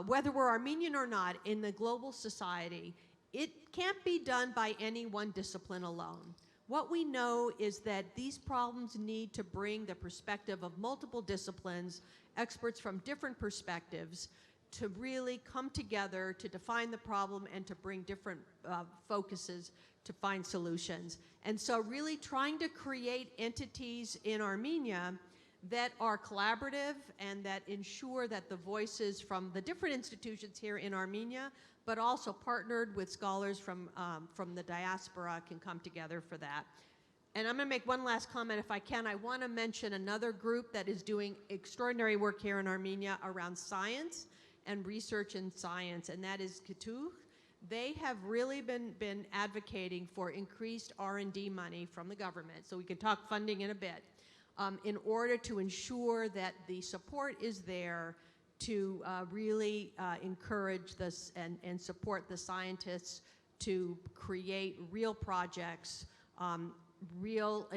whether we're Armenian or not, in the global society, it can't be done by any one discipline alone. What we know is that these problems need to bring the perspective of multiple disciplines, experts from different perspectives, to really come together to define the problem and to bring different focuses to find solutions. And so really trying to create entities in Armenia that are collaborative and that ensure that the voices from the different institutions here in Armenia, but also partnered with scholars from the diaspora, can come together for that. And I'm going to make one last comment if I can. I want to mention another group that is doing extraordinary work here in Armenia around science and research in science, and that is Kotchikian. They have really been advocating for increased R&D money from the government, so we can talk funding in a bit, in order to ensure that the support is there to really encourage this and support the scientists to create real projects, real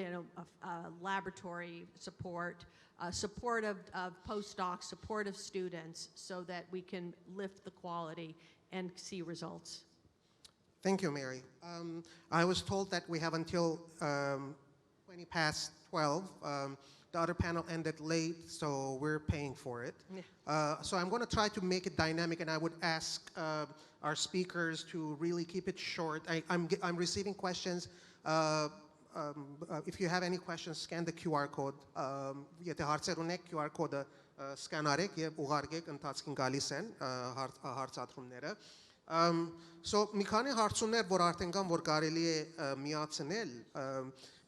laboratory support, support of postdocs, support of students, so that we can lift the quality and see results. Thank you, Mary. I was told that we have until 20 past 12. The other panel ended late, so we're paying for it. Yeah. So I'm going to try to make it dynamic, and I would ask our speakers to really keep it short. I'm receiving questions. If you have any questions, scan the QR code. Եթե հարցեր ունեք, QR code-ը scan արեք եւ ուղարկեք, ընթացքին գալիս են հարցադրումները։ So մի քանի հարցումներ, որ արդեն կան, որ կարելի է միացնել,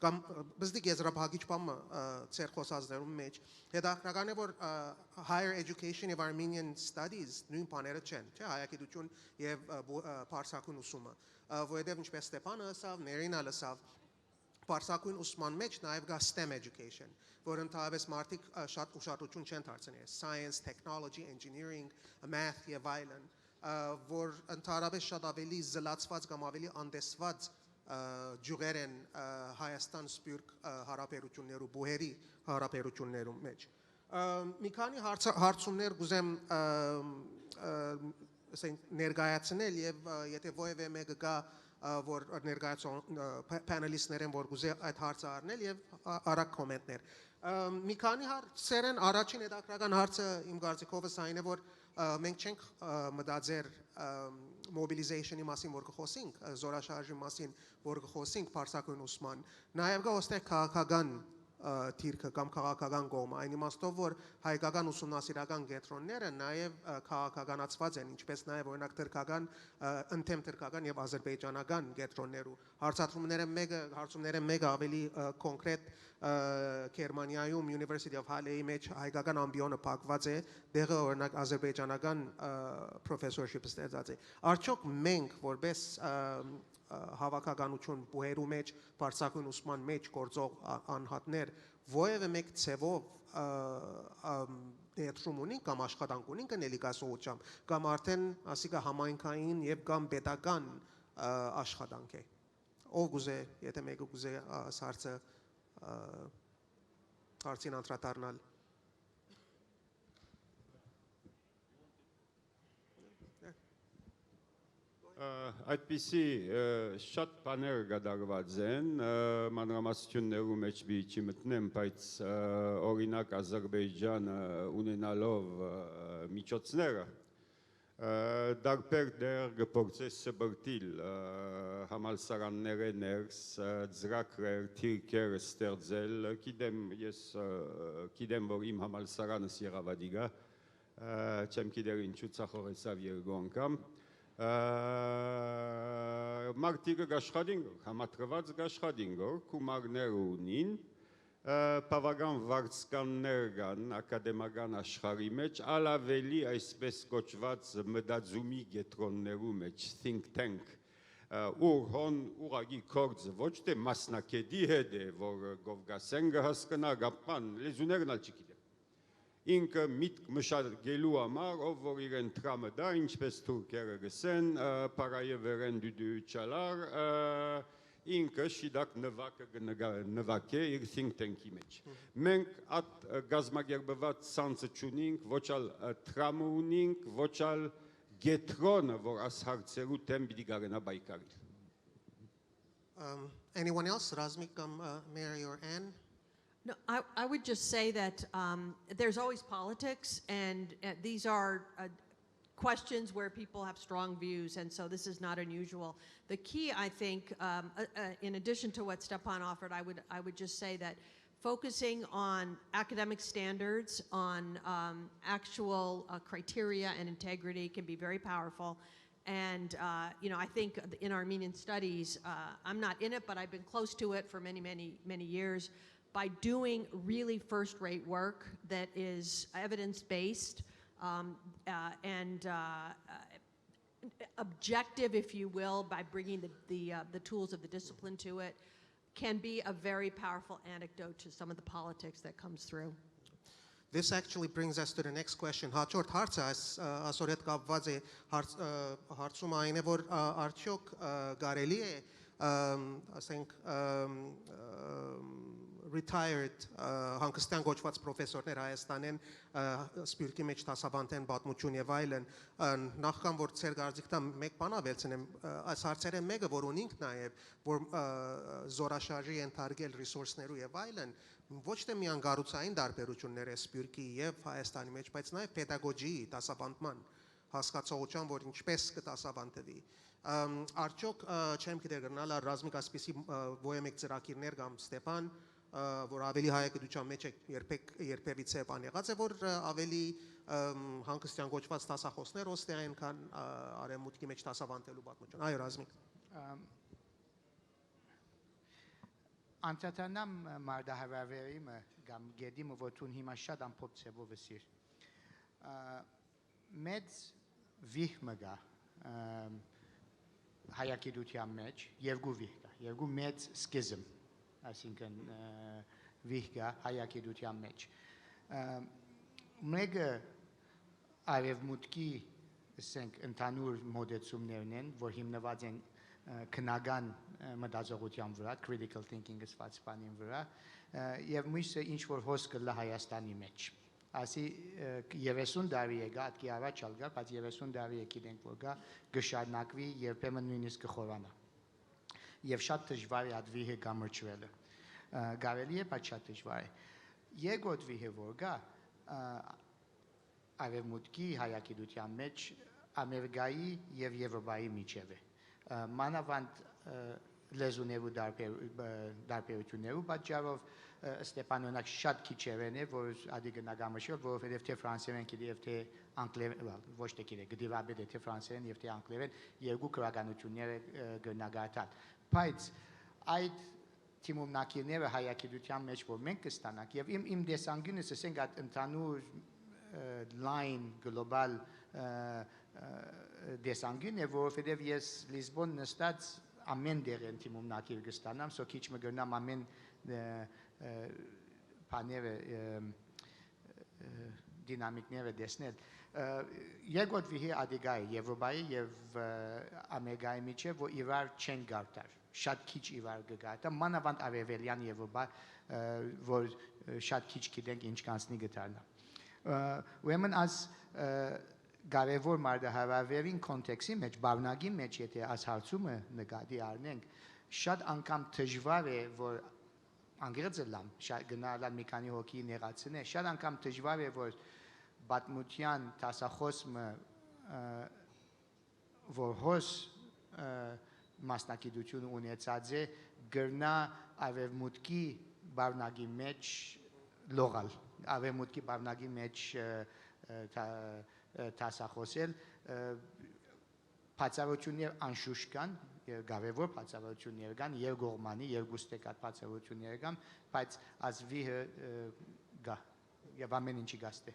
կամ բզդիկ եզրափակիչ բամը ծեր խոսածներում մեջ, հետաքրքրական է, որ higher education եւ Armenian studies նույն բաները չեն, չէ, հայագիտություն եւ բարձրակույն ուսումը, որովհետեւ ինչպես Ստեփանը ասավ, Մերինը լսավ, բարձրակույն ուսման մեջ նաև գա STEM education, որ ընդհանրապես մարդիկ շատ ուշադրություն չեն դարձնում, science, technology, engineering, math եւ այլն, որ ընդհանրապես շատ ավելի զլացված կամ ավելի անդեսված ջուղեր են Հայաստան Սփյուռք հարաբերություններու բուհերի հարաբերություններում մեջ։ Մի քանի հարցումներ գուզեմ ներկայացնել եւ եթե ովևէ մեկը գա որ ներկայացող պանելիստներ են, որ գուզե այդ հարցը առնել եւ արագ կոմենտներ։ Մի քանի հարցեր են, առաջին հետաքրքրական հարցը իմ կարծիքով այն է, որ մենք չենք մտածեր mobilization-ի մասին, որ կխոսենք, զորաշարժի մասին, որ կխոսենք բարձրակույն ուսման, նաև կա ոստեղ քաղաքական թիրքը կամ քաղաքական կողմը, այն իմաստով, որ հայկական ուսումնասիրական կենտրոնները նաև քաղաքականացված են, ինչպես նաև օրինակ թրքական, ընդդեմ թրքական եւ ադրբեջանական կենտրոններու։ Հարցումները մեկը ավելի կոնկրետ Գերմանիայում University of Halle-ի մեջ հայկական ամբիոնը փակված է, դեղը օրինակ ադրբեջանական professorship-ը ստեղծած է։ Արդյոք մենք որպես հավաքականություն բուհերու մեջ, բարձրագույն ուսման մեջ գործող անհատներ որևէ մեկ ցևով ներդրում ունին կամ աշխատանք ունին կնելիքասոությամբ կամ արդեն ասիկա համայնքային եւ կամ պետական աշխատանք է։ Ով գուզե, եթե մեկը գուզե հարցին անդրադառնալ։ Այդպիսի շատ բաներ կատարված են, մանրամասնություններու մեջ մի չի մտնեմ, բայց օրինակ Ադրբեջանը ունենալով միջոցները դարբեր դեր կփորձե սբրտիլ համալսարանները ներս ծրագրեր, թիրքեր ստեղծել, ես գիտեմ, որ իմ համալսարանս Եղավադիգա, չեմ գիտեր ինչու ցախողեցավ երկու անգամ, մարդիկը գաշխատինգոր, համատրված գաշխատինգոր, կումարներ ունին, բավական վարձկաններ կան ակադեմական աշխարհի մեջ, ալավելի այսպես կոչված մտածումի կենտրոններու մեջ, think tank, ուր ուղղակի կորձը ոչ թե մասնակետի հետ է, որ գովգասեն կհասկնա, գապան, լեզուներն ալ չգիտեմ։ Ինքը միտք մշակելու համար, ով որ իրեն տրամը դա, ինչպես թուրքերը գսեն, պարայը վերեն դուդու չալար, ինքը շիդակ նվակ է իր think tank-ի մեջ։ Մենք այդ գազմագերբված ցանցը չունենք, ոչ ալ տրամը ունենք, ոչ ալ գետրոնը, որ աս հարցերու դեմ պիտի գարենա բայկարիլ։ Anyone else? Razmik, Mary or Anne? No, I would just say that there's always politics, and these are questions where people have strong views, and so this is not unusual. The key, I think, in addition to what Stephan offered, I would just say that focusing on academic standards, on actual criteria and integrity can be very powerful. And I think in Armenian studies, I'm not in it, but I've been close to it for many, many, many years. By doing really first-rate work that is evidence-based and objective, if you will, by bringing the tools of the discipline to it, can be a very powerful antidote to some of the politics that comes through. This actually brings us to the next question. Հաջորդ հարցը այսօր հետ կապված է հարցում այն է, որ արդյոք կարելի է ասենք retired հանգստյան գոչված պրոֆեսորներ Հայաստանեն սպյուրքի մեջ դասավանդեն պատմություն եւ այլն նախքան որ ծեր գարձիկտա մեկ բան ավելցնեմ այս հարցերը մեկը որ ունենք նաեւ որ զորաշարժի ենթարկել ռեսուրսներու եւ այլն ոչ թե միան գառուցային տարբերություններ է սպյուրքի եւ Հայաստանի մեջ բայց նաեւ պետագոգիի դասավանդման հասկացողության որ ինչպես կդասավանդվի արդյոք չեմ գիտեր գնալ Razmik ասպիսի ոյեմեք ծրագիրներ կամ Ստեփան որ ավելի հայագիտության մեջ երբևիցե բան եղած է որ ավելի հանգստյան գոչված դասախոսներ ոստեղեն քան արևմուտքի մեջ դասավանդելու պատմություն այո Razmik Անցատնամ մարդահավերիմը կամ գեդիմը որտուն հիմա շատ ամփոփ ցեվով էսիր մեծ վիհմը գա հայագիտության մեջ երկու վիհ կա երկու մեծ սկիզմ այսինքն վիհ կա հայագիտության մեջ մեկը արևմուտքի ասենք ընդհանուր մոդեցումներն են որ հիմնված են քնական մտածողության վրա critical thinking-ը սված բանին վրա եւ միշտ ինչ որ հոս կլա Հայաստանի մեջ ասի 30 տարի է գա ատքի առաջ ալգա բայց 30 տարի է գիտենք որ գա գշարնակվի երբեմն նույնիսկ կխորանա եւ շատ դժվար է այդ վիհը կամրջվելը կարելի է բայց շատ դժվար է երկրորդ վիհը որ գա արևմուտքի հայագիտության մեջ ամերիկայի եւ եվրոպայի միջև է մանավանդ լեզուներու դարբերություններու պատճառով Ստեփան օրինակ շատ քիչ երեն է, որ ադի գնագամշը, որովհետև թե ֆրանսերեն գիտի եւ թե անգլերեն, ոչ թե գիտի, գդիվաբեդ է թե ֆրանսերեն եւ թե անգլերեն երկու քրականությունները գնագարտան։ Բայց այդ թիմումնակիրները հայագիտության մեջ որ մենք կստանանք եւ իմ դեսանգինս ասենք այդ ընդհանուր line global դեսանգին է, որովհետև ես Լիզբոն նստած ամեն դերեն թիմումնակիր կստանամ, սո քիչ մը գրնամ ամեն բաները դինամիկները դեսնել։ Երկրորդ վիհի ադիգայի Եվրոպայի եւ Ամերիկայի միջև որ իրար չեն գարտար, շատ քիչ իրար կգարտա, մանավանդ արևելյան Եվրոպա, որ շատ քիչ գիտենք ինչ կանցնի գտարնա։ Ուրեմն as կարևոր մարդահավավերին կոնտեքստի մեջ, բավնագի մեջ, եթե այս հարցումը նկատի առնենք, շատ անգամ դժվար է, որ անգրեծը լամ, գնալան մի քանի հոգի նեղացնե, շատ անգամ դժվար է, որ պատմության տասախոսը, որ հոս մասնակիտություն ունեցած է, գրնա ավևմուտքի բավնագի մեջ լողալ, ավևմուտքի բավնագի մեջ տասախոսել, բացառություններ անշուշտ կան, կարևոր բացառություններ կան, երկկողմանի, երկուստեկատ բացառություններ կան, բայց as վիհը գա, եւ ամեն ինչի գաստե։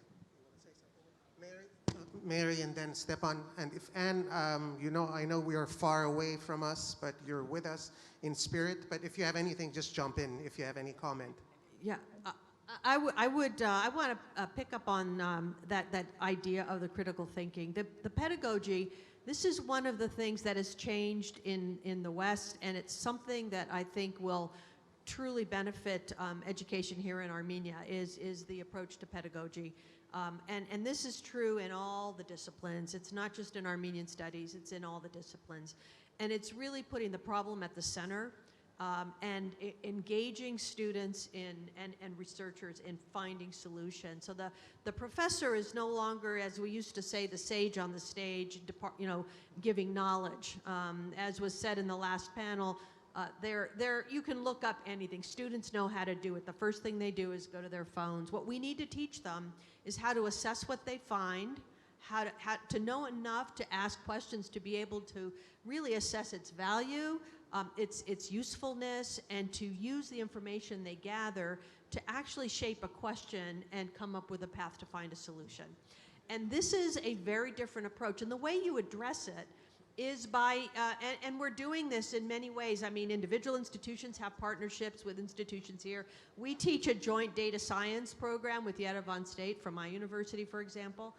Mary and then Stephan, and if Anne, I know we are far away from us, but you're with us in spirit. But if you have anything, just jump in. If you have any comment. Yeah, I want to pick up on that idea of the critical thinking. The pedagogy. This is one of the things that has changed in the West, and it's something that I think will truly benefit education here in Armenia. Is the approach to pedagogy. And this is true in all the disciplines. It's not just in Armenian studies, it's in all the disciplines. And it's really putting the problem at the center and engaging students and researchers in finding solutions. So the professor is no longer, as we used to say, the sage on the stage, giving knowledge. As was said in the last panel, you can look up anything. Students know how to do it. The first thing they do is go to their phones. What we need to teach them is how to assess what they find, how to know enough to ask questions to be able to really assess its value, its usefulness, and to use the information they gather to actually shape a question and come up with a path to find a solution. And this is a very different approach. And the way you address it is by, and we're doing this in many ways. I mean, individual institutions have partnerships with institutions here. We teach a joint data science program with Yerevan State from my university, for example.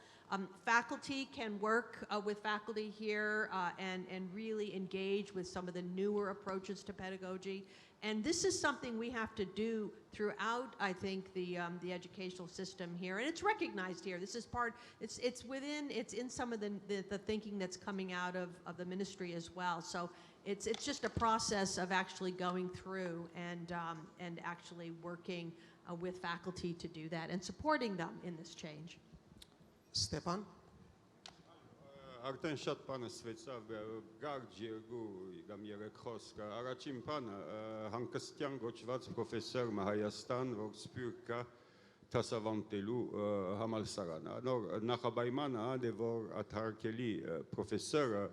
Faculty can work with faculty here and really engage with some of the newer approaches to pedagogy. And this is something we have to do throughout, I think, the educational system here. And it's recognized here. This is it's in some of the thinking that's coming out of the ministry as well. So it's just a process of actually going through and actually working with faculty to do that and supporting them in this change. Stephan? Արդեն շատ բան ասվեցավ, գարջ երկու կամ երեք խոսք, առաջին բանը հանգստյան գոչված պրոֆեսոր Հայաստան, որ սպյուրք կա դասավանդելու համալսարանը։ Նոր նախաբայմանը է, որ աթարկելի պրոֆեսորը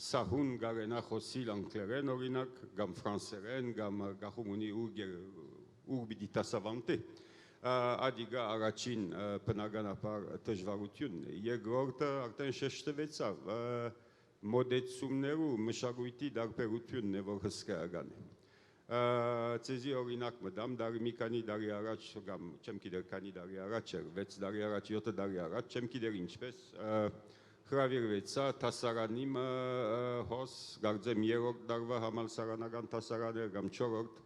սահուն գարենա խոսիլ անգլերեն օրինակ, կամ ֆրանսերեն, կամ գախում ունի ուր պիտի դասավանդի։ Ադիգա առաջին բնականաբար դժվարությունն է, երկրորդը արդեն շեշտվեցավ, մոդեցումներու մշակույթի դարբերությունն է, որ հսկայական է։ Ցեզի օրինակ մտամ, մի քանի տարի առաջ, կամ չեմ գիտեր քանի տարի առաջ էր, 6 տարի առաջ, 7 տարի առաջ, չեմ գիտեր ինչպես, հրավիրվեցա դասարանի հոս, կարծեմ 3-րդ տարվա համալսարանական դասարան էր կամ 4-րդ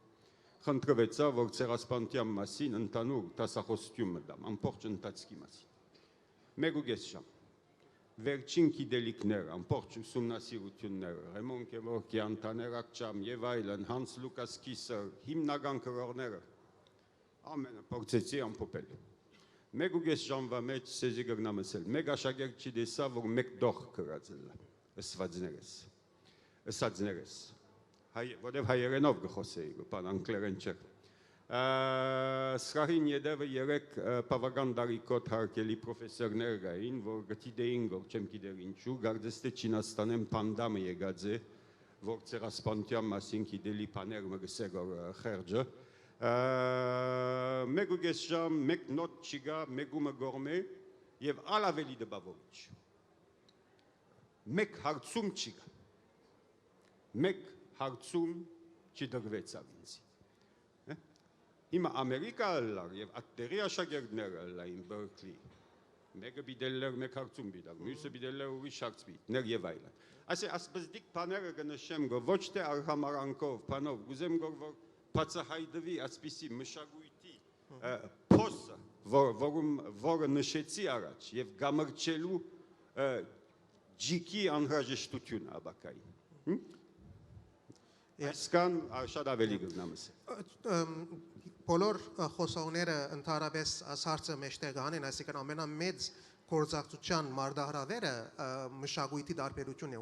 խնդրվեցա, որ ցեղասպանության մասին ընդհանուր դասախոսություն մտամ, ամբողջ ընթացքի մասին։ 1.5 ժամ։ Վերջին գիտելիքները, ամբողջ ուսումնասիրությունները, Ռեմոն Գևորգյան, Տաներ Ակչամ եւ այլն, Հանս Լուկաս Կիսեր, հիմնական քրողները ամենը փորձեցի ամփոփել։ 1.5 ժամվա մեջ սեզի գտնամ ասել, մեկ աշակերտ չտեսա, որ մեկ դող գրած է, ըսվածներես։ որև հայերենով գխոսեի, գպան անգլերեն չէ։ Սրահին յետևը երեք բավական դարիքոտ հարկելի պրոֆեսորներ կային, որ գտիդեին, որ չեմ գիտեր ինչու, գարձես թե Չինաստանեն պանդամը եկած է, որ ցեղասպանության մասին գիտելի բաներ մգսեր որ խերջը, մեկ ու կես ժամ, մեկ նոտ չգա, մեկումը գորմե եւ ալավելի դբավոչ։ Մեկ հարցում չգա։ Մեկ հարցում չդրվեցավ ինձ։ Հիմա Ամերիկա լար եւ ատտերի աշակերտները լային Berkeley։ Մեկը բիդելներ մեկ հարցում բիդալ, մյուսը բիդելներ ուրիշ հարց բիդներ եւ այլն։ Այսինքն ասպեզդիկ բաները կնշեմ գո ոչ թե արհամարանքով, բանով, գուզեմ գոր որ բացահայտվի այսպիսի մշակույթի փոսը, որը նշեցի առաջ եւ գամրջելու ջիկի անհրաժեշտությունը աբակային։ Այսքան շատ ավելի գտնամս է։ Բոլոր խոսողները ընդհանրապես ասարցը մեջտեղ անեն, այսինքն ամենամեծ գործակցության մարտահրավերը մշակույթի տարբերությունն է,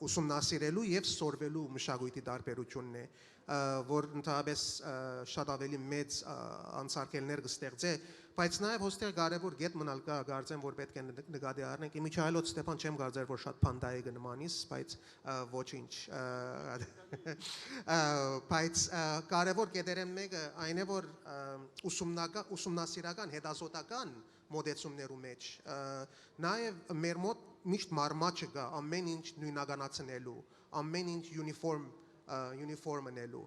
ուսումնասիրելու եւ սորվելու մշակույթի տարբերությունն է, որ ընդհանրապես շատ ավելի մեծ անցարկելներ կստեղծե, բայց նաեւ հոստեղ կարևոր գետ մնալ կա, կարծեմ որ պետք է նկատի առնենք, իմիջայլոց Ստեփան չեմ կարծեր որ շատ փանդայի կնմանիս, բայց ոչինչ, բայց կարևոր գետերեն մեկը այն է որ ուսումնասիրական հետազոտական մոդեցումներու մեջ նաեւ մեր մոտ միշտ մարմաճը կա ամեն ինչ նույնականացնելու, ամեն ինչ uniform անելու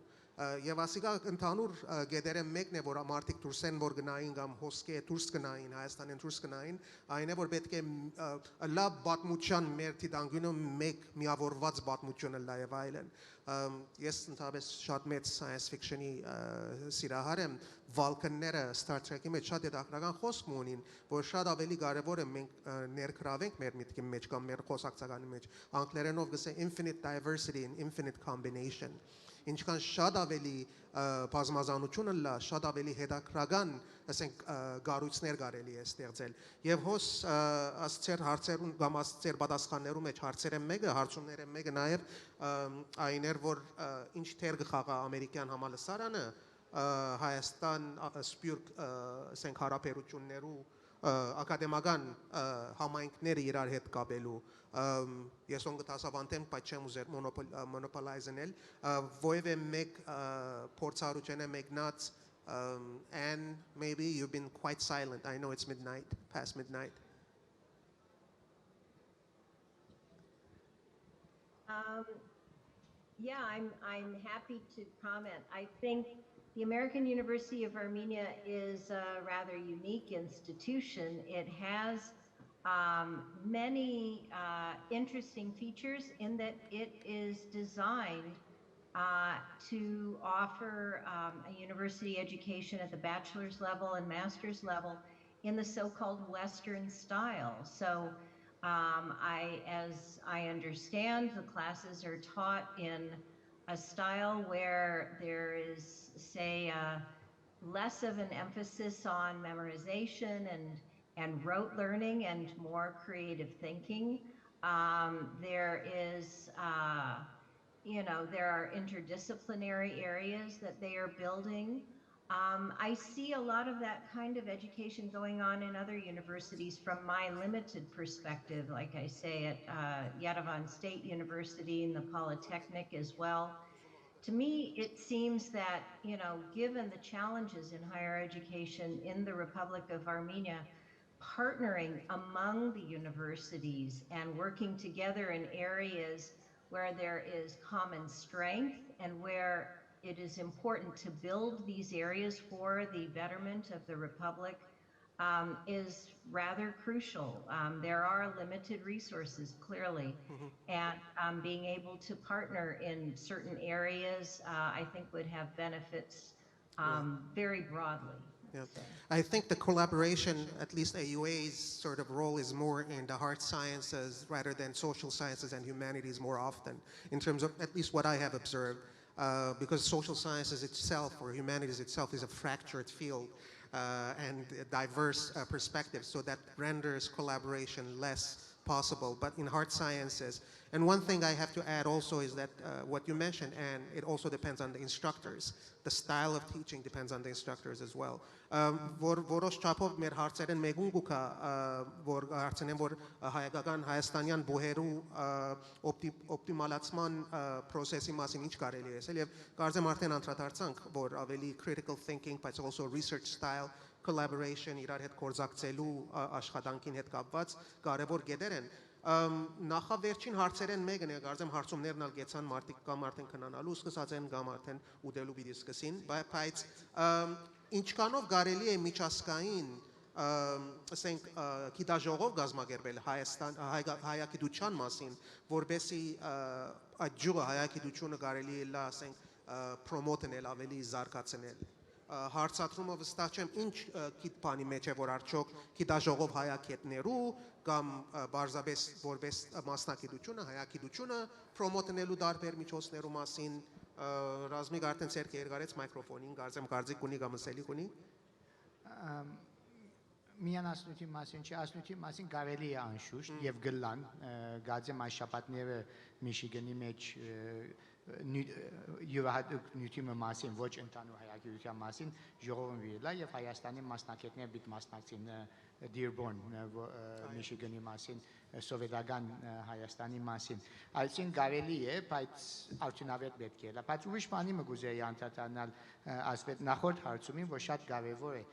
եւ ասիկա ընդհանուր գետերը մեկն է որ մարդիկ դուրս են որ գնային կամ հոսքե դուրս գնային Հայաստանեն դուրս գնային այն է որ պետք է լավ պատմության մեր դիտանկյունը մեկ միավորված պատմությունը լա եւ այլն ես ընդհանրապես շատ մեծ science fiction-ի սիրահար եմ Վալկանները Star Trek-ի մեջ շատ հետաքրքրական խոսք ունին որ շատ ավելի կարեւոր է մենք ներգրավենք մեր միտքի մեջ կամ մեր խոսակցականի մեջ անգլերենով գսե infinite diversity and infinite combination ինչքան շատ ավելի բազմազանությունը լա, շատ ավելի հետաքրքրական, ասենք գառույցներ կարելի է ստեղծել։ Եվ հոս ասցեր հարցերուն կամ ասցեր պատասխաններու մեջ հարցերը մեկը, հարցումները մեկը նաև այն էր, որ ինչ թեր կխաղա ամերիկյան համալսարանը Հայաստան սպյուրք ասենք հարաբերություններու ակադեմական համայնքները իրար հետ կապելու ես ոնք դասավանդեմ բայց չեմ ուզեր monopolize-նել ովևէ մեկ փորձառություն է մեկնած and maybe you've been quite silent I know it's midnight past midnight yeah I'm happy to comment I think the American University of Armenia is a rather unique institution. It has many interesting features in that it is designed to offer a university education at the bachelor's level and master's level in the so-called Western style. So as I understand, the classes are taught in a style where there is, say, less of an emphasis on memorization and rote learning and more creative thinking. There is, there are interdisciplinary areas that they are building. I see a lot of that kind of education going on in other universities from my limited perspective, like I say at Yerevan State University and the Polytechnic as well. To me, it seems that, given the challenges in higher education in the Republic of Armenia, partnering among the universities and working together in areas where there is common strength and where it is important to build these areas for the betterment of the Republic is rather crucial. There are limited resources, clearly, and being able to partner in certain areas, I think would have benefits very broadly. Yeah. I think the collaboration, at least AUA's sort of role is more in the hard sciences rather than social sciences and humanities more often, in terms of at least what I have observed, because social sciences itself or humanities itself is a fractured field and diverse perspectives, so that renders collaboration less possible, but in hard sciences. And one thing I have to add also is that what you mentioned, and it also depends on the instructors. The style of teaching depends on the instructors as well. Որոշ չափով մեր հարցերեն մեկուն գուքա, որ հարցնեն, որ հայկական հայաստանյան բուհերու օպտիմալացման process-ի մասին ինչ կարելի է ասել, եւ կարծեմ արդեն անդրադարձանք, որ ավելի critical thinking, բայց also research style, collaboration, իրար հետ կորզակցելու աշխատանքին հետ կապված կարևոր գեդեր են։ Նախավերջին հարցերեն մեկն է, կարծեմ հարցումներն ալ գեցան մարդիկ կամ արդեն քնանալու սկսած են կամ արդեն ուտելու պիտի սկսին, բայց ինչքանով կարելի է միջազգային ասենք գիտաժողով կազմակերպել հայագիտության մասին, որբեսի այդ ջուղը հայագիտությունը կարելի է լա ասենք պրոմոտնել, ավելի զարգացնել։ Հարցադրումը վստահ չեմ ինչ գիտպանի մեջ է, որ արդյոք գիտաժողով հայագետներու կամ բարձրապես որպես մասնագիտությունը, հայագիտությունը պրոմոտնելու դարբեր միջոցներու մասին Razmik արդեն ցերկ երկարեց մայկրոֆոնին, կարծեմ կարծիք ունի կամ ասելիք ունի։ Միան ասնույթի մասին չի, ասնույթի մասին կարելի է անշուշտ եւ գլան, գազեմ այս շաբաթները Միշիգանի մեջ յուրահատուկ նյութիմը մասին, ոչ ընդանուր հայագիտության մասին ժողովում վիրելա եւ Հայաստանի մասնակիցներ բիտ մասնակցին Dearborn Միշիգանի մասին, սովետական Հայաստանի մասին։ Այսինքն կարելի է, բայց արդյունավետ պետք է լա, բայց ուրիշ բանի մը գուզեի անդրադառնալ ասպետ նախորդ հարցումին, որ շատ կարևոր է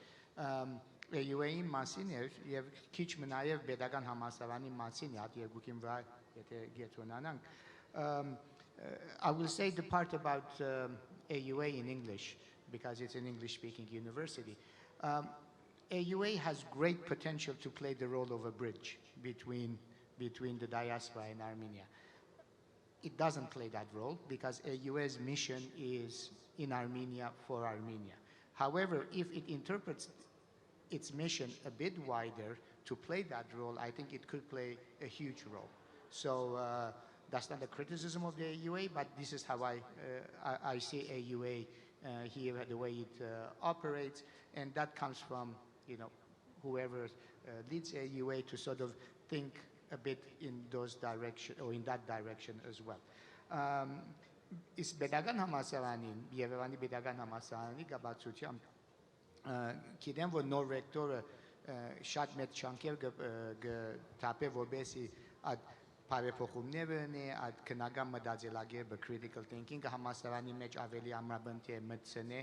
AUA-ի մասին եւ քիչ մնայեւ pedagogan համալսարանի մասին, հատ երկուքին վրա եթե գետնանանք I will say the part about AUA in English, because it's an English-speaking university. AUA has great potential to play the role of a bridge between the diaspora and Armenia. It doesn't play that role because AUA's mission is in Armenia for Armenia. However, if it interprets its mission a bit wider to play that role, I think it could play a huge role. So that's not a criticism of the AUA, but this is how I see AUA here, the way it operates, and that comes from whoever leads AUA to sort of think a bit in those direction or in that direction as well. Is pedagogan համալսարանին, Երևանի pedagogan համալսարանի գաբացությամբ գիտեմ, որ նոր ռեկտորը շատ մեծ շանքեր գտապե, որբեսի այդ բարեփոխումներն է, այդ քննական մտածելակերպը critical thinking-ը համալսարանի մեջ ավելի ամրապնդի է մտցնե,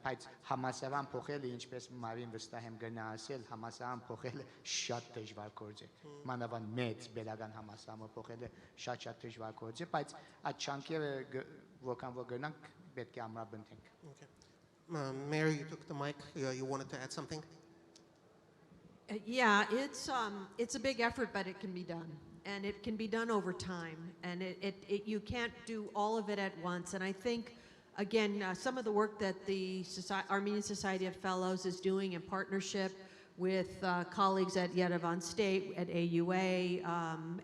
բայց համալսարան փոխելը, ինչպես Մարին վստահ եմ գնա ասել, համալսարան փոխելը շատ դժվար գործ է։ Մանավանդ մեծ pedagogan համալսարանը փոխելը շատ դժվար գործ է, բայց այդ շանքերը որքան որ գնանք պետք է ամրապնդենք։ Mary, you took the mic. You wanted to add something? Yeah, it's a big effort, but it can be done. And it can be done over time. And you can't do all of it at once. And I think, again, some of the work that the Armenian Society of Fellows is doing in partnership with colleagues at Yerevan State, at AUA,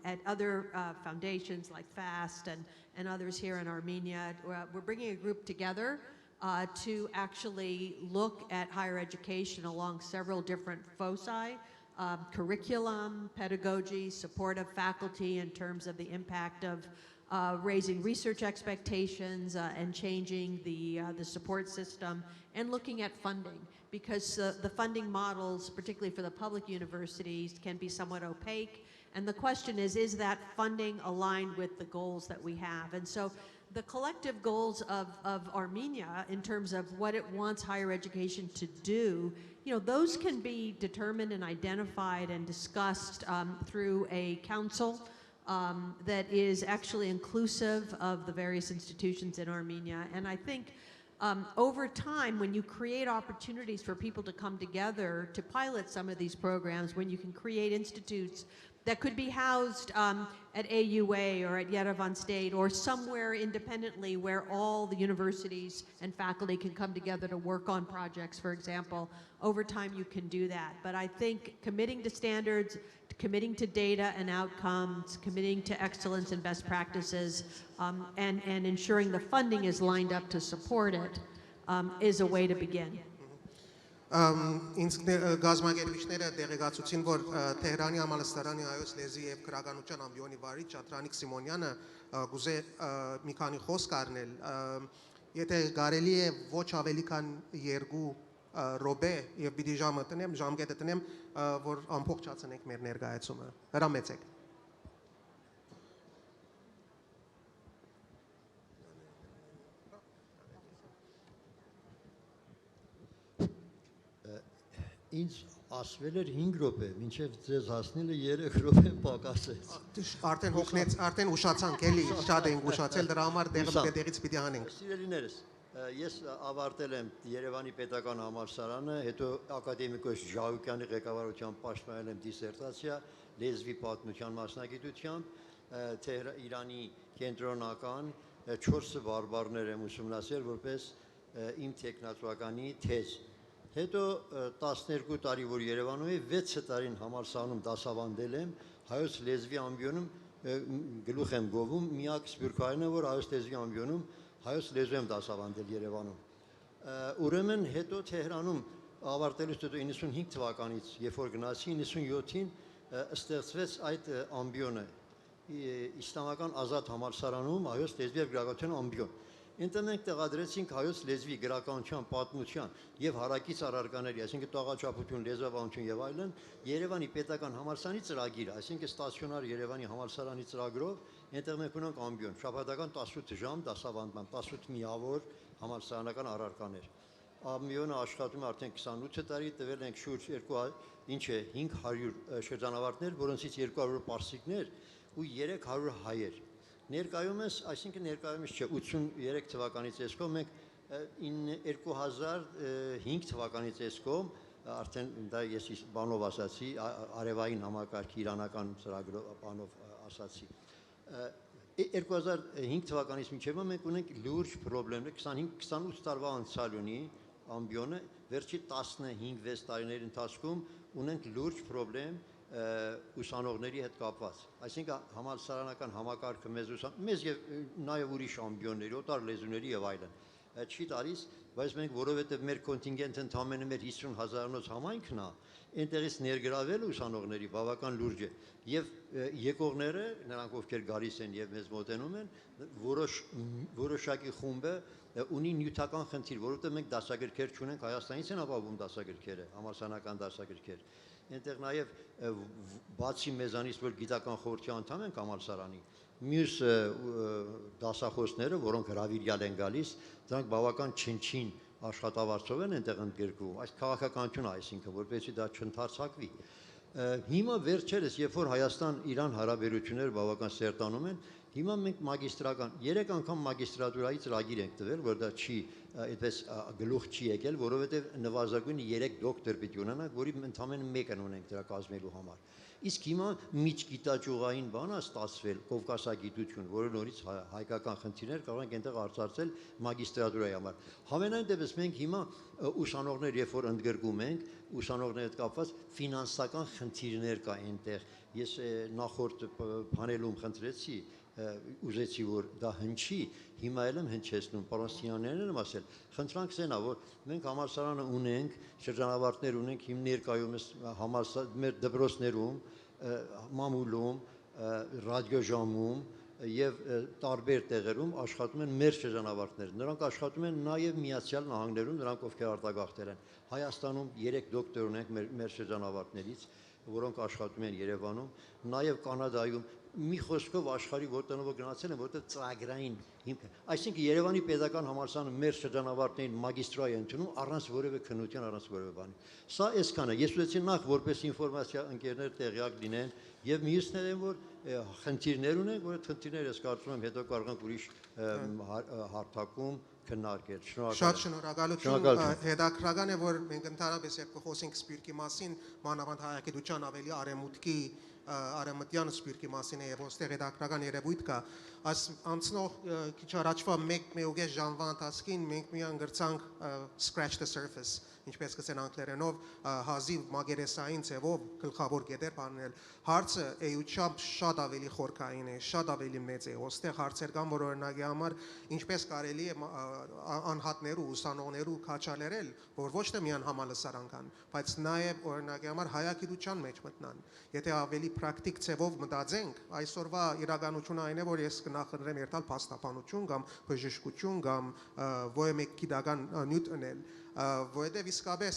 at other foundations like FAST and others here in Armenia, we're bringing a group together to actually look at higher education along several different foci. Curriculum, pedagogy, supportive faculty in terms of the impact of raising research expectations and changing the support system, and looking at funding, because the funding models, particularly for the public universities, can be somewhat opaque. And the question is that funding aligned with the goals that we have? And so the collective goals of Armenia in terms of what it wants higher education to do, those can be determined and identified and discussed through a council that is actually inclusive of the various institutions in Armenia. And I think over time, when you create opportunities for people to come together to pilot some of these programs, when you can create institutes that could be housed at AUA or at Yerevan State or somewhere independently where all the universities and faculty can come together to work on projects, for example, over time you can do that. But I think committing to standards, committing to data and outcomes, committing to excellence and best practices, and ensuring the funding is lined up to support it is a way to begin. Ինձ գազագերբիչները դեղեկացուցին, որ Թեհրանի համալսարանի հայոց լեզվի եւ քրագանության ամբիոնի վարիչ Աթրանիկ Սիմոնյանը գուզե մի քանի խոսք առնել, եթե կարելի է ոչ ավելի քան 2 րոպե եւ պիտի ժամը տնեմ, ժամկետը տնեմ, որ ամփոփչացնենք մեր ներկայացումը։ Հրամեցեք։ Ինձ ասվել էր 5 րոպե, մինչև ձեզ հասնելը 3 րոպե պակասեց։ Արդեն հոգնեց, արդեն ուշացանք, էլի շատ ենք ուշացել, դրա համար դեղից պիտի անենք։ Սիրելիներս, ես ավարտել եմ Երևանի պետական համալսարանը, հետո ակադեմիկոս Ժահուկյանի ղեկավարությամբ պաշտպանել եմ դիսերտացիա լեզվի պատմության մասնագիտությամբ, Իրանի կենտրոնական 4 բարբառներ եմ ուսումնասիրել որպես իմ տեխնացուականի թեզ։ Հետո 12 տարի, որ Երևանում էի, 6 տարին համալսարանում դասավանդել եմ, հայոց լեզվի ամբիոնում գլուխ եմ գովում, միակ սփյուռքահայինը, որ հայոց լեզվի ամբիոնում հայոց լեզու եմ դասավանդել Երևանում։ Ուրեմն հետո Թեհրանում ավարտելուց հետո 95 թվականից, երբ որ գնացի 97-ին ստեղծվեց այդ ամբիոնը իսլամական ազատ համալսարանում հայոց լեզվի եւ գրականության ամբիոն։ Ինտեղ մենք տեղադրեցինք հայոց լեզվի գրականության, պատմության եւ հարակից առարկաների, այսինքն տաղաչափություն, լեզվաբանություն եւ այլն, Երևանի պետական համալսարանի ծրագիրը, այսինքն ստացիոնար Երևանի համալսարանի ծրագրով, այնտեղ մենք ունենք ամբիոն, շաբաթական 18 ժամ դասավանդման, 18 միավոր համալսարանական առարկաներ։ Ամբիոնը աշխատում է արդեն 28 տարի, տվել ենք շուրջ 500 շրջանավարտներ, որոնցից 200 պարսիկներ ու 300 հայեր։ Ներկայումս, այսինքն ներկայումս չէ, 83 թվականից էսկով մենք 2005 թվականից էսկով, արդեն դա ես բանով ասացի, արևային համակարգի իրանական ծրագրով բանով ասացի, 2005 թվականից մինչև մենք ունենք լուրջ պրոբլեմներ, 25-28 տարվա անցյալ ունի ամբիոնը, վերջի 15-6 տարիների ընթացքում ունենք լուրջ պրոբլեմ ուսանողների հետ կապված, այսինքն համալսարանական համակարգը մեզ եւ նաեւ ուրիշ ամբիոնների, օտար լեզուների եւ այլն չի տալիս, բայց մենք որովհետեւ մեր կոնտինգենտը ընդամենը մեր 50,000-անոց համայնքն է, այնտեղից ներգրավել ուսանողների բավական լուրջ է եւ եկողները, նրանք ովքեր գալիս են եւ մեզ մոտենում են, որոշակի խումբը ունի նյութական խնդիր, որովհետեւ մենք դասագրքեր չունենք, Հայաստանից են ապահովում դասագրքերը, համալսարանական դասագրքեր։ Այնտեղ նաև բացի մեզանից, որ գիտական խորհրդի անդամ ենք համալսարանի, մյուս դասախոսները, որոնք հրավիրյալ են գալիս, դրանք բավական չնչին աշխատավարձով են այնտեղ ընդգրկվում, այս քաղաքականությունը, այսինքն, որպեսզի դա չընդարձակվի։ Հիմա վերջերս, երբ որ Հայաստան-Իրան հարաբերությունները բավական սերտանում են, հիմա մենք մագիստրական 3 անգամ մագիստրատուրայի ծրագիր ենք տվել, որ դա չի այդպես գլուխ չի եկել, որովհետև նվազագույնը 3 դոկտոր պիտի ունենանք, որի ընդամենը մեկն ունենք դրա կազմելու համար։ Իսկ հիմա միջգիտաճյուղային բան է ստացվել կովկասագիտություն, որը նորից հայկական խնդիրներ կարող ենք այնտեղ արծարծել մագիստրատուրայի համար։ Համենայն դեպս մենք հիմա ուսանողներ, երբ որ ընդգրկում ենք, ուսանողների հետ կապված ֆինանսական խնդիրներ կա այնտեղ։ Ես նախորդ պանելում խնդրեցի, ուզեցի, որ դա հնչի, հիմա էլ եմ հնչեցնում, Պանոսյաններն եմ ասել, խնդրանք սենա, որ մենք համալսարանը ունենք, շրջանավարտներ ունենք, հիմ ներկայումս մեր դպրոցներում, մամուլում, ռադիոժամում եւ տարբեր տեղերում աշխատում են մեր շրջանավարտներ, նրանք աշխատում են նաեւ Միացյալ Նահանգներում, նրանք ովքեր արտագաղթել են, Հայաստանում 3 դոկտոր ունենք մեր շրջանավարտներից, որոնք աշխատում են Երևանում, նաեւ Կանադայում, մի խոսքով աշխարհի որտեղ գնացել են, որտեղ ծրագրային հիմքը, այսինքն Երևանի պետական համալսարանը մեր շրջանավարտներին մագիստրայի ընդունում առանց որևէ քննության, առանց որևէ բանի։ Սա այսքանը, ես ուզեցի նախ որպես ինֆորմացիա ընկերներ տեղյակ լինեն եւ մյուսները որ խնդիրներ ունեն, որ այդ խնդիրները ես կարծում եմ հետո կարող ենք ուրիշ հարթակում քննարկել։ Շատ շնորհակալություն, հետաքրքրական է, որ մենք ընդհանրապես երբ խոսենք սպիրկի մասին, մանավանդ հայագիտության ավելի արևմուտքի արևմտյան սպիրկի մասին է եւ ոստեղ հետաքրքրական երևույթ կա, այս անցնող քիչ առաջվա 1 ժամվա ընթացքին մենք միան գրցանք scratch the surface ինչպես կսեն անգլերենով, հազիվ մագերեսային ձևով գլխավոր գետեր բանել։ Հարցը էությամբ շատ ավելի խորքային է, շատ ավելի մեծ է։ Ոստեղ հարցեր կան, որ օրինակի համար ինչպես կարելի է անհատներու, ուսանողներու քաչալերել, որ ոչ թե միան համալսարան կան, բայց նաև օրինակի համար հայագիտության մեջ մտնան։ Եթե ավելի պրակտիկ ձևով մտածենք, այսօրվա իրականությունը այն է, որ ես կնախընտրեմ երթալ փաստաբանություն կամ բժշկություն կամ ոչ մեկ գիտական նյութ անել, որովհետև իսկապես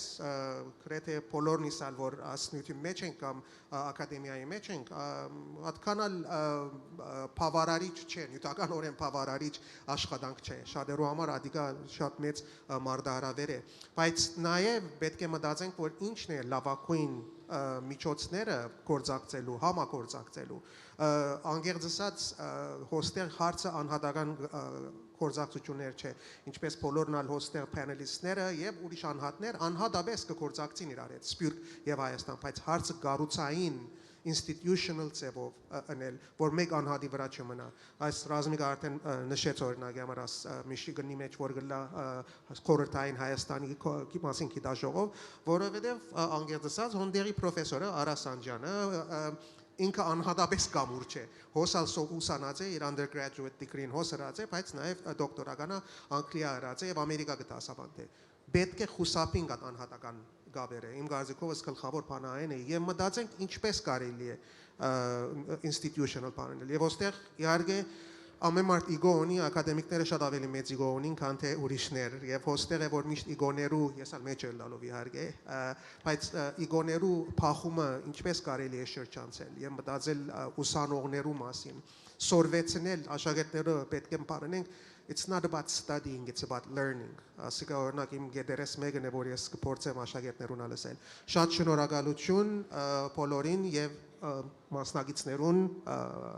գրեթե բոլորն իսալ, որ ասնյութի մեջ ենք կամ ակադեմիայի մեջ ենք, հատկանալ բավարարիչ չէ, նյութականորեն բավարարիչ աշխատանք չէ, շատերու համար ադիկա շատ մեծ մարդահրավեր է, բայց նաև պետք է մտածենք, որ ինչն է լավագույն միջոցները գործակցելու, համագործակցելու, անգերձ ասած հոստեղ հարցը անհատական գործակցություններ չէ, ինչպես բոլորն ալ հոստեղ պանելիստները եւ ուրիշ անհատներ անհատաբես կգործակցին իրար հետ, Սփյուռք եւ Հայաստան, բայց հարցը գառուցային institutional ձևով անել, որ մեկ անհատի վրա չմնա։ Այս Razmik-ը արդեն նշեց օրինակի համար Michigan-ի մեջ որ գլա խորհրդային Հայաստանի մասին գիտաժողով, որովհետև անգերձ ասած հոնդերի պրոֆեսորը Արա Սանջյանը ինքը անհատաբես կամուր չէ, հոսալ ուսանած է, իր undergraduate degree-ին հոսրած է, բայց նաև դոկտորականը Անգլիա հրած է եւ Ամերիկա գտասաբանդ է։ Պետք է խուսափին կան անհատական գաբերը, իմ գարձիկովս գլխավոր բանը այն է, եւ մտածենք ինչպես կարելի է institutional բանել։ Եվ ոստեղ իհարկե ամեն մարդ իգո ունի, ակադեմիկները շատ ավելի մեծ իգո ունին, քան թե ուրիշներ, եւ հոստեղ է որ միշտ իգոներու, ես ալ մեջ եմ լալով իհարկե, բայց իգոներու փախումը ինչպես կարելի է շրջանցել եւ մտածել ուսանողներու մասին, սորվեցնել աշակերտները պետք է բանանենք, it's not about studying, it's about learning. Ասիկա օրինակ իմ գեդերես մեկն է, որ ես կփորձեմ աշակերտներուն ալսել։ Շատ շնորհակալություն բոլորին եւ մասնագետներուն,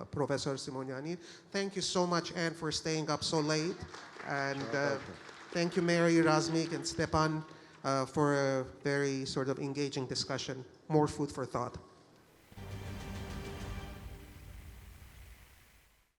Professor Simonyanին. Thank you so much, Anne, for staying up so late. And thank you, Mary, Razmik, and Stephan, for a very sort of engaging discussion. More food for thought.